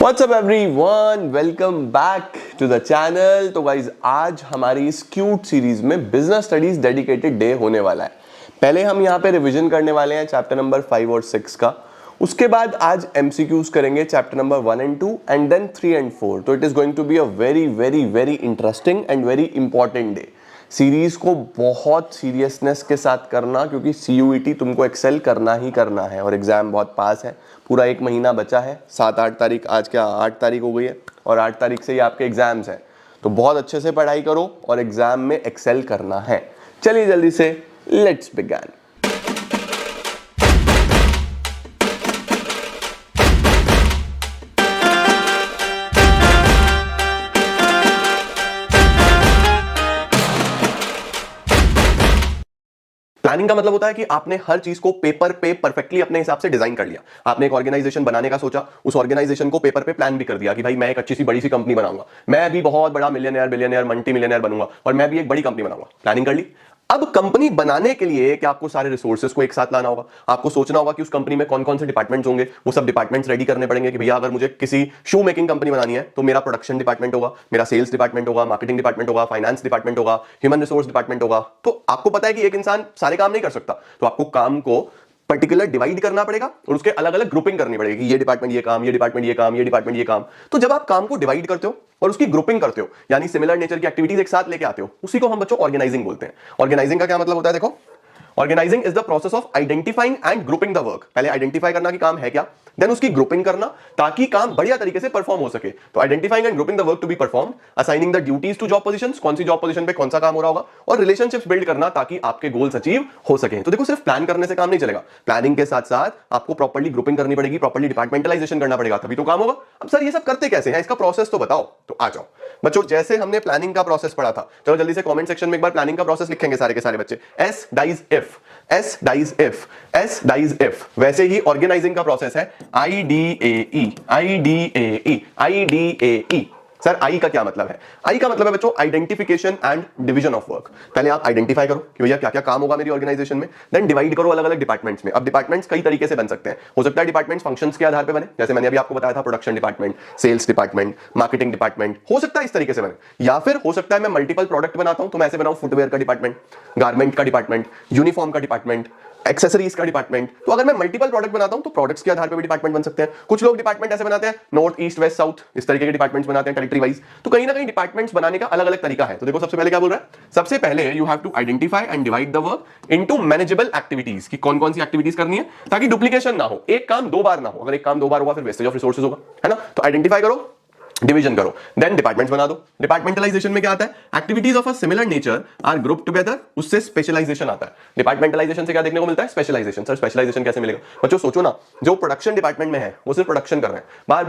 WhatsApp everyone, welcome back to the channel. तो guys आज हमारी इस क्यूट सीरीज में बिजनेस स्टडीज डेडिकेटेड डे होने वाला है। पहले हम यहाँ पे रिवीजन करने वाले हैं चैप्टर नंबर 5 और 6 का। उसके बाद आज एमसीक्यूज करेंगे chapter number 1 and 2 and then 3 and 4। तो it is going to be a very very very interesting and very important day. Series को बहुत सीरियसनेस के साथ करना, क्योंकि सीयूईटी तुमको एक्सेल करना ही करना है और एग्जाम बहुत पास है। पूरा एक महीना बचा है, 7-8 तारीख, आज क्या 8 तारीख हो गई है और 8 तारीख से ही आपके एग्जाम्स हैं। तो बहुत अच्छे से पढ़ाई करो और एग्जाम में एक्सेल करना है। चलिए जल्दी से लेट्स बिगिन। प्लानिंग का मतलब होता है कि आपने हर चीज को पेपर पे परफेक्टली अपने हिसाब से डिजाइन कर लिया। आपने एक ऑर्गेनाइजेशन बनाने का सोचा, उस ऑर्गेनाइजेशन को पेपर पे प्लान भी कर दिया कि भाई मैं एक अच्छी सी बड़ी सी कंपनी बनाऊंगा, मैं भी बहुत बड़ा मिलियनेयर बिलियनेयर मल्टी मिलियनेयर बनूंगा और मैं भी एक बड़ी कंपनी बनाऊंगा। प्लानिंग कर ली। अब कंपनी बनाने के लिए क्या आपको सारे रिसोर्सेज को एक साथ लाना होगा। आपको सोचना होगा कि उस कंपनी में कौन कौन से डिपार्टमेंट्स होंगे, वो सब डिपार्टमेंट्स रेडी करने पड़ेंगे कि भैया अगर मुझे किसी शू मेकिंग कंपनी बनानी है तो मेरा प्रोडक्शन डिपार्टमेंट होगा, मेरा सेल्स डिपार्टमेंट होगा, मार्केटिंग डिपार्टमेंट होगा, फाइनेंस डिपार्टमेंट होगा, ह्यूमन रिसोर्स डिपार्टमेंट होगा। तो आपको पता है कि एक इंसान सारे काम नहीं कर सकता, तो आपको काम को पर्टिकुलर डिवाइड करना पड़ेगा और उसके अलग अलग ग्रुपिंग करनी पड़ेगी। ये डिपार्टमेंट ये काम, ये डिपार्टमेंट ये काम, ये डिपार्टमेंट ये काम। तो जब आप काम को डिवाइड करते हो और उसकी ग्रुपिंग करते हो, यानी सिमिलर नेचर की एक्टिविटीज एक साथ लेके आते हो, उसी को हम बच्चों ऑर्गेनाइजिंग बोलते हैं। ऑर्गेनाइजिंग का क्या मतलब होता है? देखो, organising is the process of identifying and grouping the work. पहले आइडेंटिफाई करना कि काम है क्या, देन उसकी ग्रुपिंग करना ताकि काम बढ़िया तरीके से परफॉर्म हो सके। तो identifying and grouping the work to be perform, assigning the duties to job positions, कौन सी जॉब पोजीशन पे कौन सा काम हो रहा होगा, और रिलेशनशिप्स बिल्ड करना ताकि आपके गोल्स अचीव हो सके। तो देखो, सिर्फ प्लान करने से काम नहीं चलेगा। प्लानिंग के साथ साथ आपको प्रॉपर्ली ग्रुपिंग करनी पड़ेगी, प्रॉपर्ली डिपार्टमेंटलाइजेशन करना पड़ेगा, तभी तो काम होगा। अब सर ये सब करते कैसे हैं, इसका प्रोसेस तो बताओ। तो आ जाओ बच्चों, जैसे हमने प्लानिंग का प्रोसेस पढ़ा था, चलो जल्दी से कमेंट सेक्शन में एक बार प्लानिंग का प्रोसेस लिखेंगे सारे के सारे बच्चे। एस डाइज इफ, एस डाइज इफ, एस डाइज इफ। वैसे ही ऑर्गेनाइजिंग का प्रोसेस है IDAE, IDAE, IDAE। Sir I का क्या मतलब है? आई का मतलब है बच्चों identification and division of work. पहले आप आइडेंटिफाई करो कि भैया क्या क्या काम होगा मेरी ऑर्गेनाइजेशन में, देन डिवाइड करो अलग अलग डिपार्टमेंट्स में। अब डिपार्टमेंट्स कई तरीके से बन सकते हैं। हो सकता है डिपार्टमेंट्स फंक्शंस के आधार पे बने, जैसे मैंने अभी आपको बताया था, production department, sales department, marketing department, हो सकता है इस तरीके से बने। या फिर हो सकता है मैं मल्टीपल प्रोडक्ट बनाता हूं तो मैं ऐसे बनाऊं फुटवेयर का डिपार्टमेंट, गारमेंट का डिपार्टमेंट, यूनिफॉर्म का डिपार्टमेंट, एक्सेसरीज का डिपार्टमेंट। तो अगर मैं मल्टीपल प्रोडक्ट बनाता हूं तो प्रोडक्ट्स के आधार पे भी डिपार्टमेंट बन सकते हैं। कुछ लोग डिपार्टमेंट ऐसे बनाते हैं नॉर्थ ईस्ट वेस्ट साउथ, इस तरीके के डिपार्टमेंट्स बनाते हैं टेरिटरी वाइज। तो कहीं ना कहीं डिपार्टमेंट्स बनाने का अलग अलग तरीका है। तो देखो, सबसे पहले क्या बोल रहा है? सबसे पहले you have to identify and divide the work into manageable activities, कि कौन कौन सी एक्टिविटीज करनी है ताकि डुप्लीकेशन ना हो, एक काम दो बार ना हो। अगर एक काम दो बार हुआ फिर वेस्टेज ऑफ रिसोर्सेज होगा, है ना। तो आइडेंटिफाई करो, डिवीजन करो, देन डिपार्टमेंट्स बना दो। डिपार्टमेंटलाइजेशन में क्या आता है? Activities of a similar nature are group together, उससे स्पेशलाइजेशन आता है। डिपार्टमेंटलाइजेशन से क्या देखने को मिलता है? स्पेशलाइजेशन। सर स्पेशलाइजेशन कैसे मिलेगा? बच्चों सोचो ना, जो प्रोडक्शन डिपार्टमेंट में है वो सिर्फ प्रोडक्शन कर रहे हैं, बार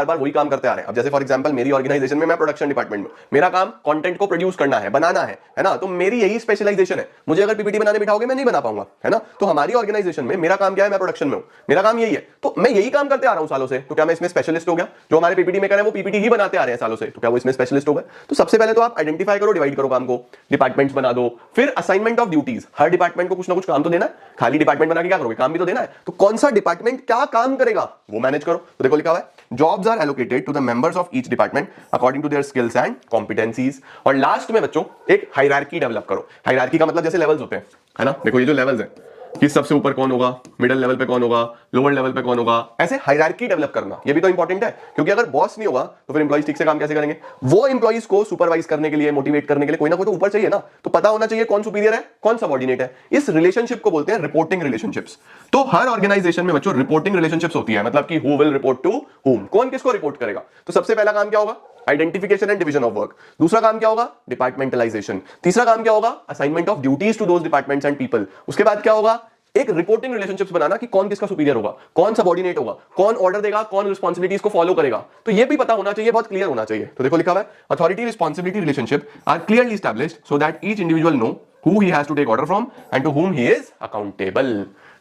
बार वही काम करते आ रहे हैं। अब जैसे फॉर एग्जांपल मेरी ऑर्गेनाइजेशन में मैं प्रोडक्शन डिपार्टमेंट में, मेरा काम कंटेंट को प्रोड्यूस करना है, बनाना है ना। तो मेरी यही स्पेशलाइजेशन है। मुझे अगर पीपीटी बनाने बिठाओगे मैं नहीं बना पाऊंगा, है ना। तो हमारी ऑर्गेनाइजेशन में मेरा काम क्या है? मैं प्रोडक्शन में हूं, मेरा काम यही है, तो मैं यही काम करते आ रहा हूं सालों से। तो क्या मैं इसमें स्पेशलिस्ट हो गया? जो हमारे पीपीटी में कर रहे हैं वो पीपीटी ही बनाते आ रहे हैं सालों से, तो क्या वो इसमें स्पेशलिस्ट हो गए? तो सबसे पहले तो आप आइडेंटिफाई करो, डिवाइड करो काम को, डिपार्टमेंट्स बना दो। फिर assignment of duties, her department को कुछ ना कुछ काम तो देना है। खाली डिपार्टमेंट बना के क्या करोगे? काम भी तो देना है। तो कौन सा डिपार्टमेंट क्या काम करेगा वो मैनेज करो। तो देखो लिखा हुआ है, jobs are allocated to the members of each department according to their skills and competencies. और लास्ट में बच्चों एक हायरार्की डेवलप करो। हायरार्की का मतलब जैसे लेवल्स होते हैं, है ना। देखो ये जो लेवल्स हैं कि सबसे ऊपर कौन होगा, मिडिल लेवल पे कौन होगा, लोअर लेवल पे कौन होगा, ऐसे हायरार्की डेवलप करना ये भी तो इंपॉर्टेंट है। क्योंकि अगर बॉस नहीं होगा तो फिर एम्प्लॉइज ठीक से काम कैसे करेंगे? वो एम्प्लॉइज को सुपरवाइज करने के लिए, मोटिवेट करने के लिए कोई ना कोई तो ऊपर चाहिए ना। तो पता होना चाहिए कौन सुपीरियर है, कौन सबऑर्डिनेट है। इस रिलेशनशिप को बोलते हैं रिपोर्टिंग रिलेशनशिप्स। तो हर ऑर्गेनाइजेशन में बच्चों रिपोर्टिंग रिलेशनशिप्स होती है, मतलब कि who will report to whom, कौन किसको रिपोर्ट करेगा। तो सबसे पहला काम क्या होगा? Identification and division of work. दूसरा काम क्या होगा? डिपार्टमेंटलाइजेशन। तीसरा काम क्या होगा? Assignment of duties to those departments and people. उसके बाद क्या होगा? एक रिपोर्टिंग रिलेशनशिप्स बनाना कि कौन किसका सुपीरियर होगा, कौन सबऑर्डिनेट होगा, कौन ऑर्डर देगा, कौन रिस्पांसिबिलिटीज को फॉलो करेगा। तो ये भी पता होना चाहिए, बहुत क्लियर होना चाहिए। तो देखो लिखा हुआ है, authority responsibility relationship are clearly established so that each individual know who he has to take order from and to whom he is accountable।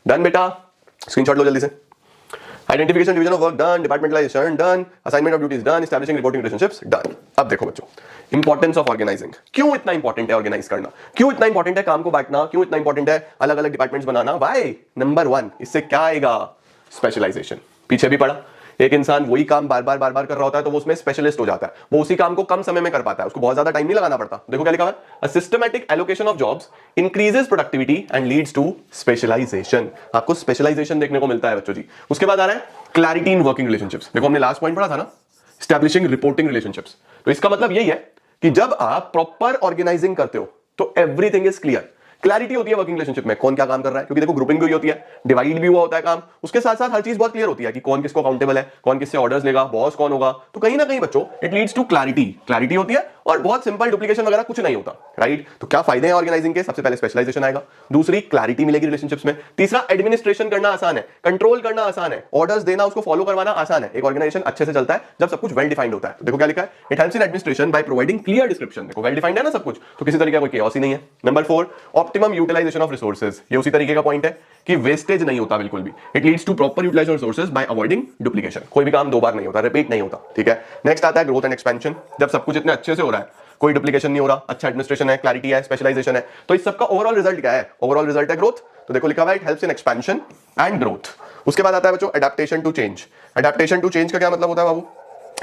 Done बेटा, स्क्रीनशॉट लो जल्दी से। Identification, division of work done, departmentalisation done, assignment of duties done, establishing reporting relationships done. अब देखो बच्चों, importance of organising. क्यों इतना important है ऑर्गेनाइज करना? क्यों इतना इंपॉर्टेंट है काम को बांटना? क्यों इतना इंपॉर्टेंट है अलग अलग डिपार्टमेंट्स बनाना? वाई? नंबर 1, इससे क्या आएगा? स्पेशलाइजेशन। पीछे भी पढ़ा, एक इंसान वही काम बार बार कर रहा होता है तो वो उसमें स्पेशलिस्ट हो जाता है, वो उसी काम को कम समय में कर पाता है, उसको बहुत ज्यादा टाइम नहीं लगाना पड़ता। देखो क्या लिखा है, a systematic allocation of jobs increases productivity and leads to specialisation. आपको स्पेशलाइजेशन देखने को मिलता है बच्चों जी। उसके बाद आ रहा है क्लैरिटी इन वर्किंग रिलेशनशिप्स। देखो हमने लास्ट पॉइंट पढ़ा था ना, एस्टैब्लिशिंग रिपोर्टिंग रिलेशनशिप्स, तो इसका मतलब यही है कि जब आप प्रॉपर ऑर्गेनाइजिंग करते हो तो एवरीथिंग इज क्लियर। क्लैरिटी होती है वर्किंग रिलेशनशिप में, कौन क्या काम कर रहा है, क्योंकि देखो ग्रुपिंग भी होती है, डिवाइड भी हुआ होता है काम, उसके साथ साथ हर चीज बहुत क्लियर होती है कि कौन किसको अकाउंटेबल है, कौन किससे ऑर्डर्स लेगा, बॉस कौन होगा। तो कहीं ना कहीं बच्चों it leads to clarity, clarity होती है और बहुत सिंपल, डुप्लीकेशन वगैरह कुछ नहीं होता, राइट। तो क्या फायदे हैं ऑर्गेनाइजिंग के, सबसे पहले स्पेशलाइजेशन आएगा, दूसरी क्लैरिटी मिलेगी रिलेशनशिप्स में, तीसरा एडमिनिस्ट्रेशन करना आसान है, कंट्रोल करना आसान है, ऑर्डर्स देना उसको फॉलो करवाना आसान है। एक ऑर्गेनाइजेशन अच्छे से चलता है जब सब कुछ वेल डिफाइंड होता है। तो देखो क्या लिखा है, it helps in administration by providing clear description. देखो वेल डिफाइंड है ना सब कुछ, तो किसी तरीके का कोई chaos ही नहीं है। Number 4, optimum utilisation of resources, ये उसी तरीके का पॉइंट है कि वेस्टेज नहीं होता बिल्कुल भी। It leads to proper utilisation of resources by avoiding duplication, कोई भी काम दो बार नहीं होता, रिपीट नहीं होता, ठीक है। नेक्स्ट आता है ग्रोथ एंड एक्सपेंशन, जब सब कुछ इतने अच्छे से हो रहा है, कोई डुप्लीकेशन नहीं हो रहा, अच्छा एडमिनिस्ट्रेशन है, क्लैरिटी है, स्पेशलाइजेशन है, तो इस सबका ओवरऑल रिजल्ट क्या है, ओवरऑल रिजल्ट है ग्रोथ। तो देखो लिखा हुआ है it helps in expansion and growth. उसके बाद आता है बच्चों adaptation to change. Adaptation to change का क्या मतलब होता है बाबू,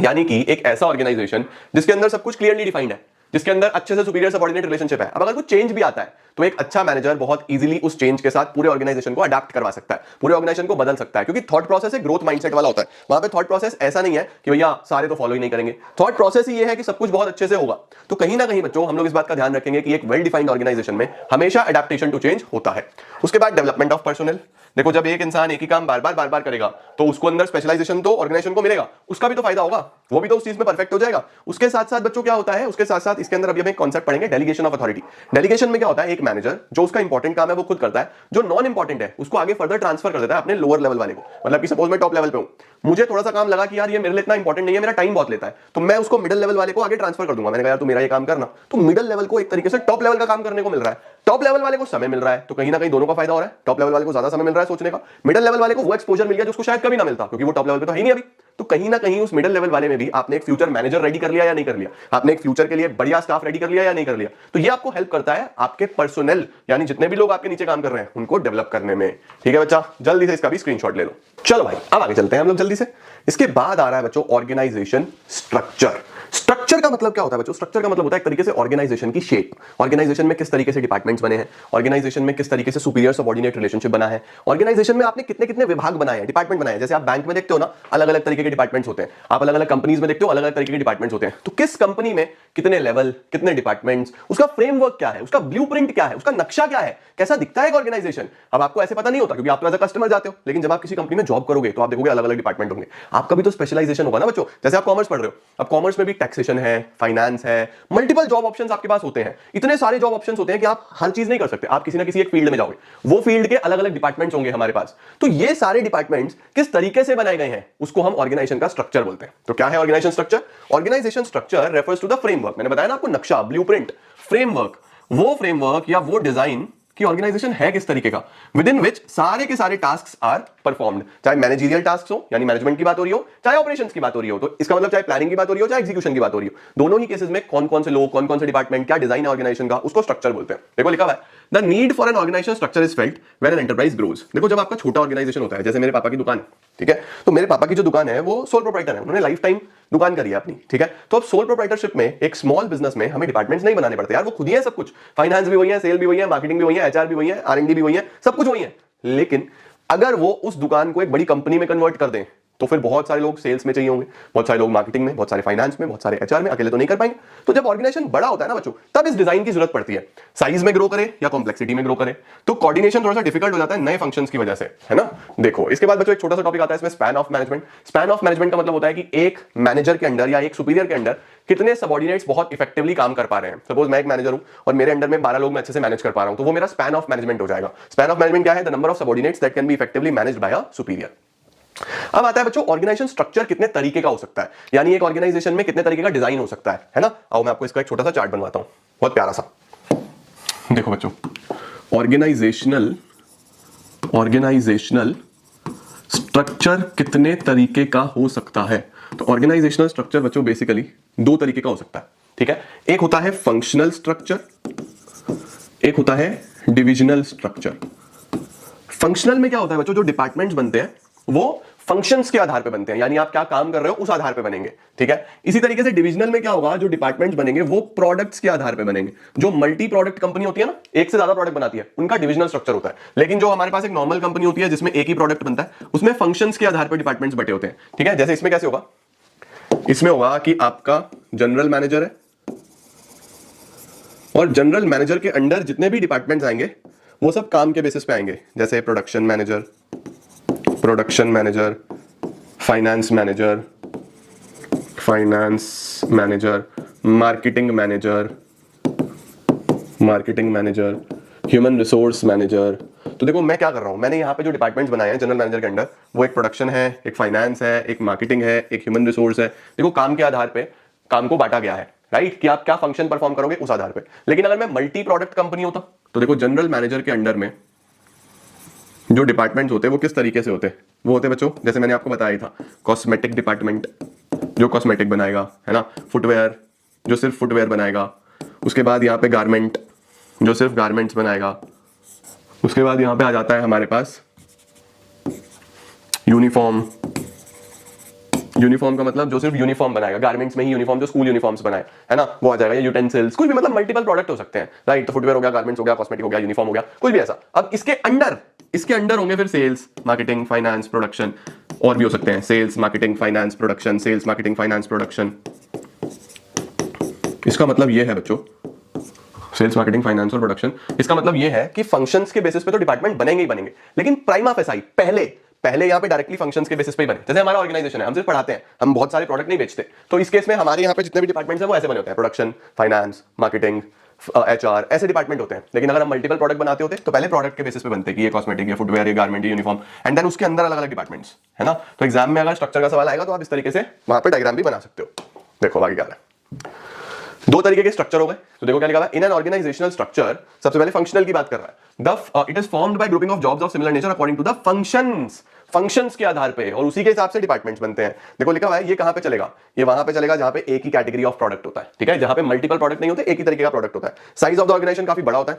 यानी कि एक ऐसा ऑर्गेनाइजेशन जिसके अंदर सब कुछ क्लियरली डिफाइंड है, जिसके अंदर अच्छे से सुपीरियर सबऑर्डिनेट रिलेशनशिप है। अब अगर कुछ चेंज भी आता है तो एक अच्छा मैनेजर बहुत इजीली उस चेंज के साथ पूरे ऑर्गेनाइजेशन को अडैप्ट करवा सकता है, पूरे ऑर्गेनाइजेशन को बदल सकता है, क्योंकि थॉट प्रोसेस एक ग्रोथ माइंडसेट वाला होता है। वहां पे थॉट प्रोसेस ऐसा नहीं है कि भैया सारे तो फॉलो ही नहीं करेंगे, थॉट प्रोसेस ही ये है कि सब कुछ बहुत अच्छे से होगा। तो कहीं ना कहीं बच्चों हम लोग इस बात का ध्यान रखेंगे कि एक वेल डिफाइंड ऑर्गेनाइजेशन में हमेशा अडैप्टेशन टू चेंज होता है। उसके बाद डेवलपमेंट ऑफ पर्सनल, देखो जब एक इंसान एक ही काम बार बार करेगा तो उसको अंदर स्पेशलाइजेशन तो ऑर्गेनाइजेशन को मिलेगा, उसका भी तो फायदा होगा, वो भी तो उस चीज में परफेक्ट हो जाएगा। उसके साथ साथ बच्चों क्या होता है, उसके साथ साथ इसके अंदर अभी हम एक कॉन्सेप्ट पढ़ेंगे डेलीगेशन ऑफ अथॉरिटी। डेलीगेशन में क्या होता है, एक मैनेजर जो उसका इंपॉर्टेंट काम है वो खुद करता है, जो नॉन इंपॉर्टेंट है उसको आगे फर्दर ट्रांसफर कर देता है अपने लोअर लेवल वाले को। मतलब कि सपोज मैं टॉप लेवल पे हूं, मुझे थोड़ा सा काम लगा कि यार ये मेरे लिए इतना इंपॉर्टेंट नहीं है, मेरा टाइम बहुत लेता है, तो मैं उसको मिडिल लेवल वाले को आगे ट्रांसफर कर दूंगा। मैंने कहा यार तू मेरा ये काम करना, तो मिडिल लेवल को एक तरीके से टॉप लेवल का काम करने को मिल रहा है, टॉप लेवल वाले को समय मिल रहा है, तो कहीं ना कहीं दोनों का फायदा हो रहा है। टॉप लेवल वाले को ज्यादा समय मिल रहा है सोचने का, मिडिल लेवल वाले को वो एक्सपोजर मिल गया जो उसको शायद कभी ना मिलता, क्योंकि वो टॉप लेवल पे तो है ही नहीं अभी। तो कहीं ना कहीं उस मिडिल लेवल वाले में भी आपने एक फ्यूचर मैनेजर रेडी कर लिया या नहीं कर लिया, आपने एक फ्यूचर के लिए बढ़िया स्टाफ रेडी कर लिया या नहीं कर लिया। तो ये आपको हेल्प करता है आपके पर्सनल, यानी जितने भी लोग आपके नीचे काम कर रहे हैं उनको डेवलप करने में। ठीक है बच्चा, जल्दी से इसका भी स्क्रीनशॉट ले लो। चलो भाई अब आगे चलते हैं हम लोग जल्दी से। इसके बाद आ रहा है बच्चों ऑर्गेनाइजेशन स्ट्रक्चर। स्ट्रक्चर का मतलब क्या होता है बच्चों, स्ट्रक्चर का मतलब होता है एक तरीके से ऑर्गेनाइजेशन की शेप, ऑर्गेनाइजेशन में किस तरीके से डिपार्टमेंट्स बने हैं, ऑर्गेनाइजेशन में किस तरीके से सुपीरियर सबऑर्डिनेट रिलेशनशिप बना है, ऑर्गेनाइजेशन में आपने कितने कितने विभाग बनाए हैं, डिपार्टमेंट बनाए हैं। जैसे आप बैंक में देखते हो ना अलग अलग तरीके के डिपार्टमेंट्स होते हैं, आप अलग अलग कंपनीज में देखते हो अलग अलग तरीके के डिपार्टमेंट्स होते हैं। तो किस कंपनी में कितने लेवल, कितने डिपार्टमेंट्स, उसका फ्रेमवर्क क्या है, उसका ब्लूप्रिंट क्या है, उसका नक्शा क्या है, कैसा दिखता है एक ऑर्गेनाइजेशन। अब आपको ऐसे पता नहीं होता क्योंकि आप तो एज अ कस्टमर जाते हो, लेकिन जब आप किसी कंपनी में जॉब करोगे तो आप देखोगे अलग अलग डिपार्टमेंट होंगे, आपका भी तो स्पेशलाइजेशन होगा ना बच्चों। जैसे आप कॉमर्स पढ़ रहे हो, अब कॉमर्स में भी टैक्सेशन है, फाइनेंस है, मल्टीपल जॉब ऑप्शंस आपके पास होते हैं, इतने सारे जॉब ऑप्शंस होते हैं कि आप हर चीज नहीं कर सकते, आप किसी ना किसी एक फील्ड में जाओगे, वो फील्ड के अलग अलग डिपार्टमेंट्स होंगे हमारे पास। तो ये सारे डिपार्टमेंट्स किस तरीके से बनाए गए हैं उसको हम ऑर्गेनाइजेशन का स्ट्रक्चर बोलते हैं। तो क्या है organisation structure? Organisation structure refers to the framework, मैंने बताया ना आपको, नक्शा, ब्लूप्रिंट, फ्रेमवर्क, वो फ्रेमवर्क या वो डिजाइन कि ऑर्गेनाइजेशन है किस तरीके का, विद इन विच सारे के सारे टास्क्स आर परफॉर्म्ड। चाहे मैनेजरियल टास्क हो यानी मैनेजमेंट की बात हो रही हो, चाहे ऑपरेशंस की बात हो रही हो, तो इसका मतलब चाहे प्लानिंग की बात हो रही हो चाहे एग्जीक्यूशन की बात हो रही हो, दोनों ही केसेस में कौन कौन से लोग, कौन कौन से डिपार्टमेंट, क्या डिजाइन है ऑर्गेनाइजेशन का, उसको स्ट्रक्चर बोलते हैं। देखो लिखा हुआ है the need for an organisation structure is felt when an enterprise grows. देखो जब आपका छोटा ऑर्गेनाइजेशन होता है, जैसे मेरे पापा की दुकान है, ठीक है, तो मेरे पापा की जो दुकान है वो सोल प्रोप्राइटर है, उन्होंने लाइफ टाइम दुकान करी है अपनी, ठीक है। तो अब सोल प्रोप्राइटरशिप में एक स्मॉल बिजनेस में हमें डिपार्टमेंट्स नहीं बनाने पड़ते यार, वो खुद ही है सब कुछ, फाइनेंस भी वही है, सेल भी वही है, मार्केटिंग भी वही है, एचआर भी वही है, आरएनडी भी वही है, सब कुछ वही है। लेकिन अगर वो उस दुकान को एक बड़ी कंपनी में कन्वर्ट कर दें तो फिर बहुत सारे लोग सेल्स में चाहिए होंगे, बहुत सारे लोग मार्केटिंग में, बहुत सारे फाइनेंस में, बहुत सारे एचआर में, अकेले तो नहीं कर पाएंगे। तो जब ऑर्गेनाइजेशन बड़ा होता है ना बच्चों, तब इस डिजाइन की जरूरत पड़ती है, साइज में ग्रो करे या कॉम्प्लेक्सिटी में ग्रो करे, तो कोऑर्डिनेशन थोड़ा सा डिफिकल्ट हो जाता है नए फंक्शंस की वजह से, है ना। देखो इसके बाद बच्चों एक छोटा सा टॉपिक आता है इसमें, span of management. Span of management का मतलब होता है कि एक मैनेजर के अंडर या एक सुपीरियर के अंडर कितने सबऑर्डिनेट्स बहुत इफेक्टिवली काम कर पा रहे हैं। सपोज मैं एक मैनेजर हूं और मेरे अंडर में 12 लोग मैं अच्छे से मैनेज कर पा रहा हूं, तो वो मेरा स्पैन ऑफ मैनेजमेंट हो जाएगा। स्पैन ऑफ मैनेजमेंट क्या है? The number of subordinates that can be effectively managed by a superior. अब आता है बच्चों ऑर्गेनाइजेशन स्ट्रक्चर कितने तरीके का हो सकता है, यानी एक ऑर्गेनाइजेशन में कितने तरीके का डिजाइन हो सकता है ना। आओ मैं आपको इसका एक छोटा सा चार्ट बनवाता हूं, बहुत प्यारा सा। देखो बच्चों ऑर्गेनाइजेशनल स्ट्रक्चर कितने तरीके का हो सकता है। तो ऑर्गेनाइजेशनल स्ट्रक्चर बच्चों बेसिकली दो तरीके का हो सकता है, ठीक है। एक होता है फंक्शनल स्ट्रक्चर, एक होता है डिविजनल स्ट्रक्चर। फंक्शनल में क्या होता है बच्चों, जो डिपार्टमेंट्स बनते हैं वो फंक्शंस के आधार पे बनते हैं, यानी आप क्या काम कर रहे हो उस आधार पे बनेंगे, ठीक है। इसी तरीके से डिविजनल में क्या होगा, जो डिपार्टमेंट्स बनेंगे वो प्रोडक्ट्स के आधार पे बनेंगे। जो मल्टी प्रोडक्ट कंपनी होती है ना, एक से ज्यादा प्रोडक्ट बनाती है, उनका डिविजनल स्ट्रक्चर होता है। लेकिन जो हमारे पास एक नॉर्मल कंपनी होती है जिसमें एक ही प्रोडक्ट बनता है, उसमें फंक्शंस के आधार पर डिपार्टमेंट्स बटे होते हैं, ठीक है। जैसे इसमें कैसे होगा, इसमें होगा कि आपका जनरल मैनेजर है और जनरल मैनेजर के अंडर जितने भी डिपार्टमेंट्स आएंगे वो सब काम के बेसिस पे आएंगे। जैसे production manager, finance manager, marketing manager, human resource manager. तो देखो मैं क्या कर रहा हूं, मैंने यहाँ पे जो डिपार्टमेंट्स बनाए हैं जनरल मैनेजर के अंडर, वो एक प्रोडक्शन है, एक फाइनेंस है, एक मार्केटिंग है, एक ह्यूमन रिसोर्स है। देखो काम के आधार पे काम को बांटा गया है, राइट, कि आप क्या फंक्शन परफॉर्म करोगे उस आधार पे। लेकिन अगर मैं मल्टी प्रोडक्ट कंपनी होता तो देखो जनरल मैनेजर के अंडर में जो डिपार्टमेंट्स होते हैं वो किस तरीके से होते हैं, वो होते बच्चों, जैसे मैंने आपको बताया था, कॉस्मेटिक डिपार्टमेंट जो कॉस्मेटिक बनाएगा, है ना, फुटवेयर जो सिर्फ फुटवेयर बनाएगा, उसके बाद यहाँ पे गारमेंट जो सिर्फ गारमेंट्स बनाएगा, उसके बाद यहाँ पे आ जाता है हमारे पास यूनिफॉर्म का मतलब जो सिर्फ यूनिफॉर्म बनाएगा, गारमेंट्स में ही यूनिफॉर्म, जो स्कूल यूनिफॉर्म्स बनाए, है ना, वो आ जाएगा। यूटेंसिल्स, कुछ भी, मतलब मल्टीपल प्रोडक्ट हो सकते हैं, राइट। तो फुटवेयर हो गया, गारमेंट्स हो गया, कॉस्मेटिक हो गया, यूनिफॉर्म हो गया, कुछ भी ऐसा। अब इसके अंडर होंगे फिर सेल्स, मार्केटिंग, फाइनेंस, प्रोडक्शन, और भी हो सकते हैं sales, marketing, finance, production, sales, marketing, finance, production. इसका मतलब ये है बच्चों, सेल्स, मार्केटिंग, फाइनेंस और प्रोडक्शन, इसका मतलब ये है कि फंक्शंस के बेसिस पे तो डिपार्टमेंट बनेंगे ही बनेंगे, लेकिन प्राइमा फेसाई पहले यहाँ पे डायरेक्टली फंक्शंस के बेसिस पे ही बने। जैसे हमारा ऑर्गेनाइजेशन है, हम सिर्फ पढ़ाते हैं, हम बहुत सारे प्रोडक्ट नहीं बेचते, तो इस केस में हमारे यहाँ पे जितने भी डिपार्टमेंट्स हैं वो ऐसे बने होते हैं, प्रोडक्शन, फाइनेंस, मार्केटिंग, HR, ऐसे डिपार्टमेंट होते हैं। लेकिन अगर हम मल्टीपल प्रोडक्ट बनाते होते तो पहले प्रोडक्ट के बेसिस पे बनते कि ये कॉस्मेटिक, ये फुटवेयर, ये गारमेंट, ये यूनिफॉर्म, एंड देन उसके अंदर अलग अलग डिपार्टमेंट्स, है ना। तो एग्जाम में अगर स्ट्रक्चर का सवाल आएगा तो आप इस तरीके से वहां पे डायग्राम भी बना सकते हो। देखो आगे क्या है, दो तरीके के स्ट्रक्चर हो गए। तो देखो क्या लिखा है, इन एन ऑर्गेनाइजेशनल स्ट्रक्चर, सबसे पहले फंक्शनल की बात कर रहा है। It is formed by grouping of jobs of similar nature according to the functions के आधार पे, और उसी के हिसाब से डिपार्टमेंट्स बनते हैं। देखो लिखा हुआ है, ये कहां पे चलेगा, ये वहां पे चलेगा जहां पे एक ही कैटेगरी ऑफ प्रोडक्ट होता है, ठीक है, जहां पे मल्टीपल प्रोडक्ट नहीं होते, एक ही तरीके का प्रोडक्ट होता है। साइज ऑफ द ऑर्गेनाइजेशन काफी बड़ा होता है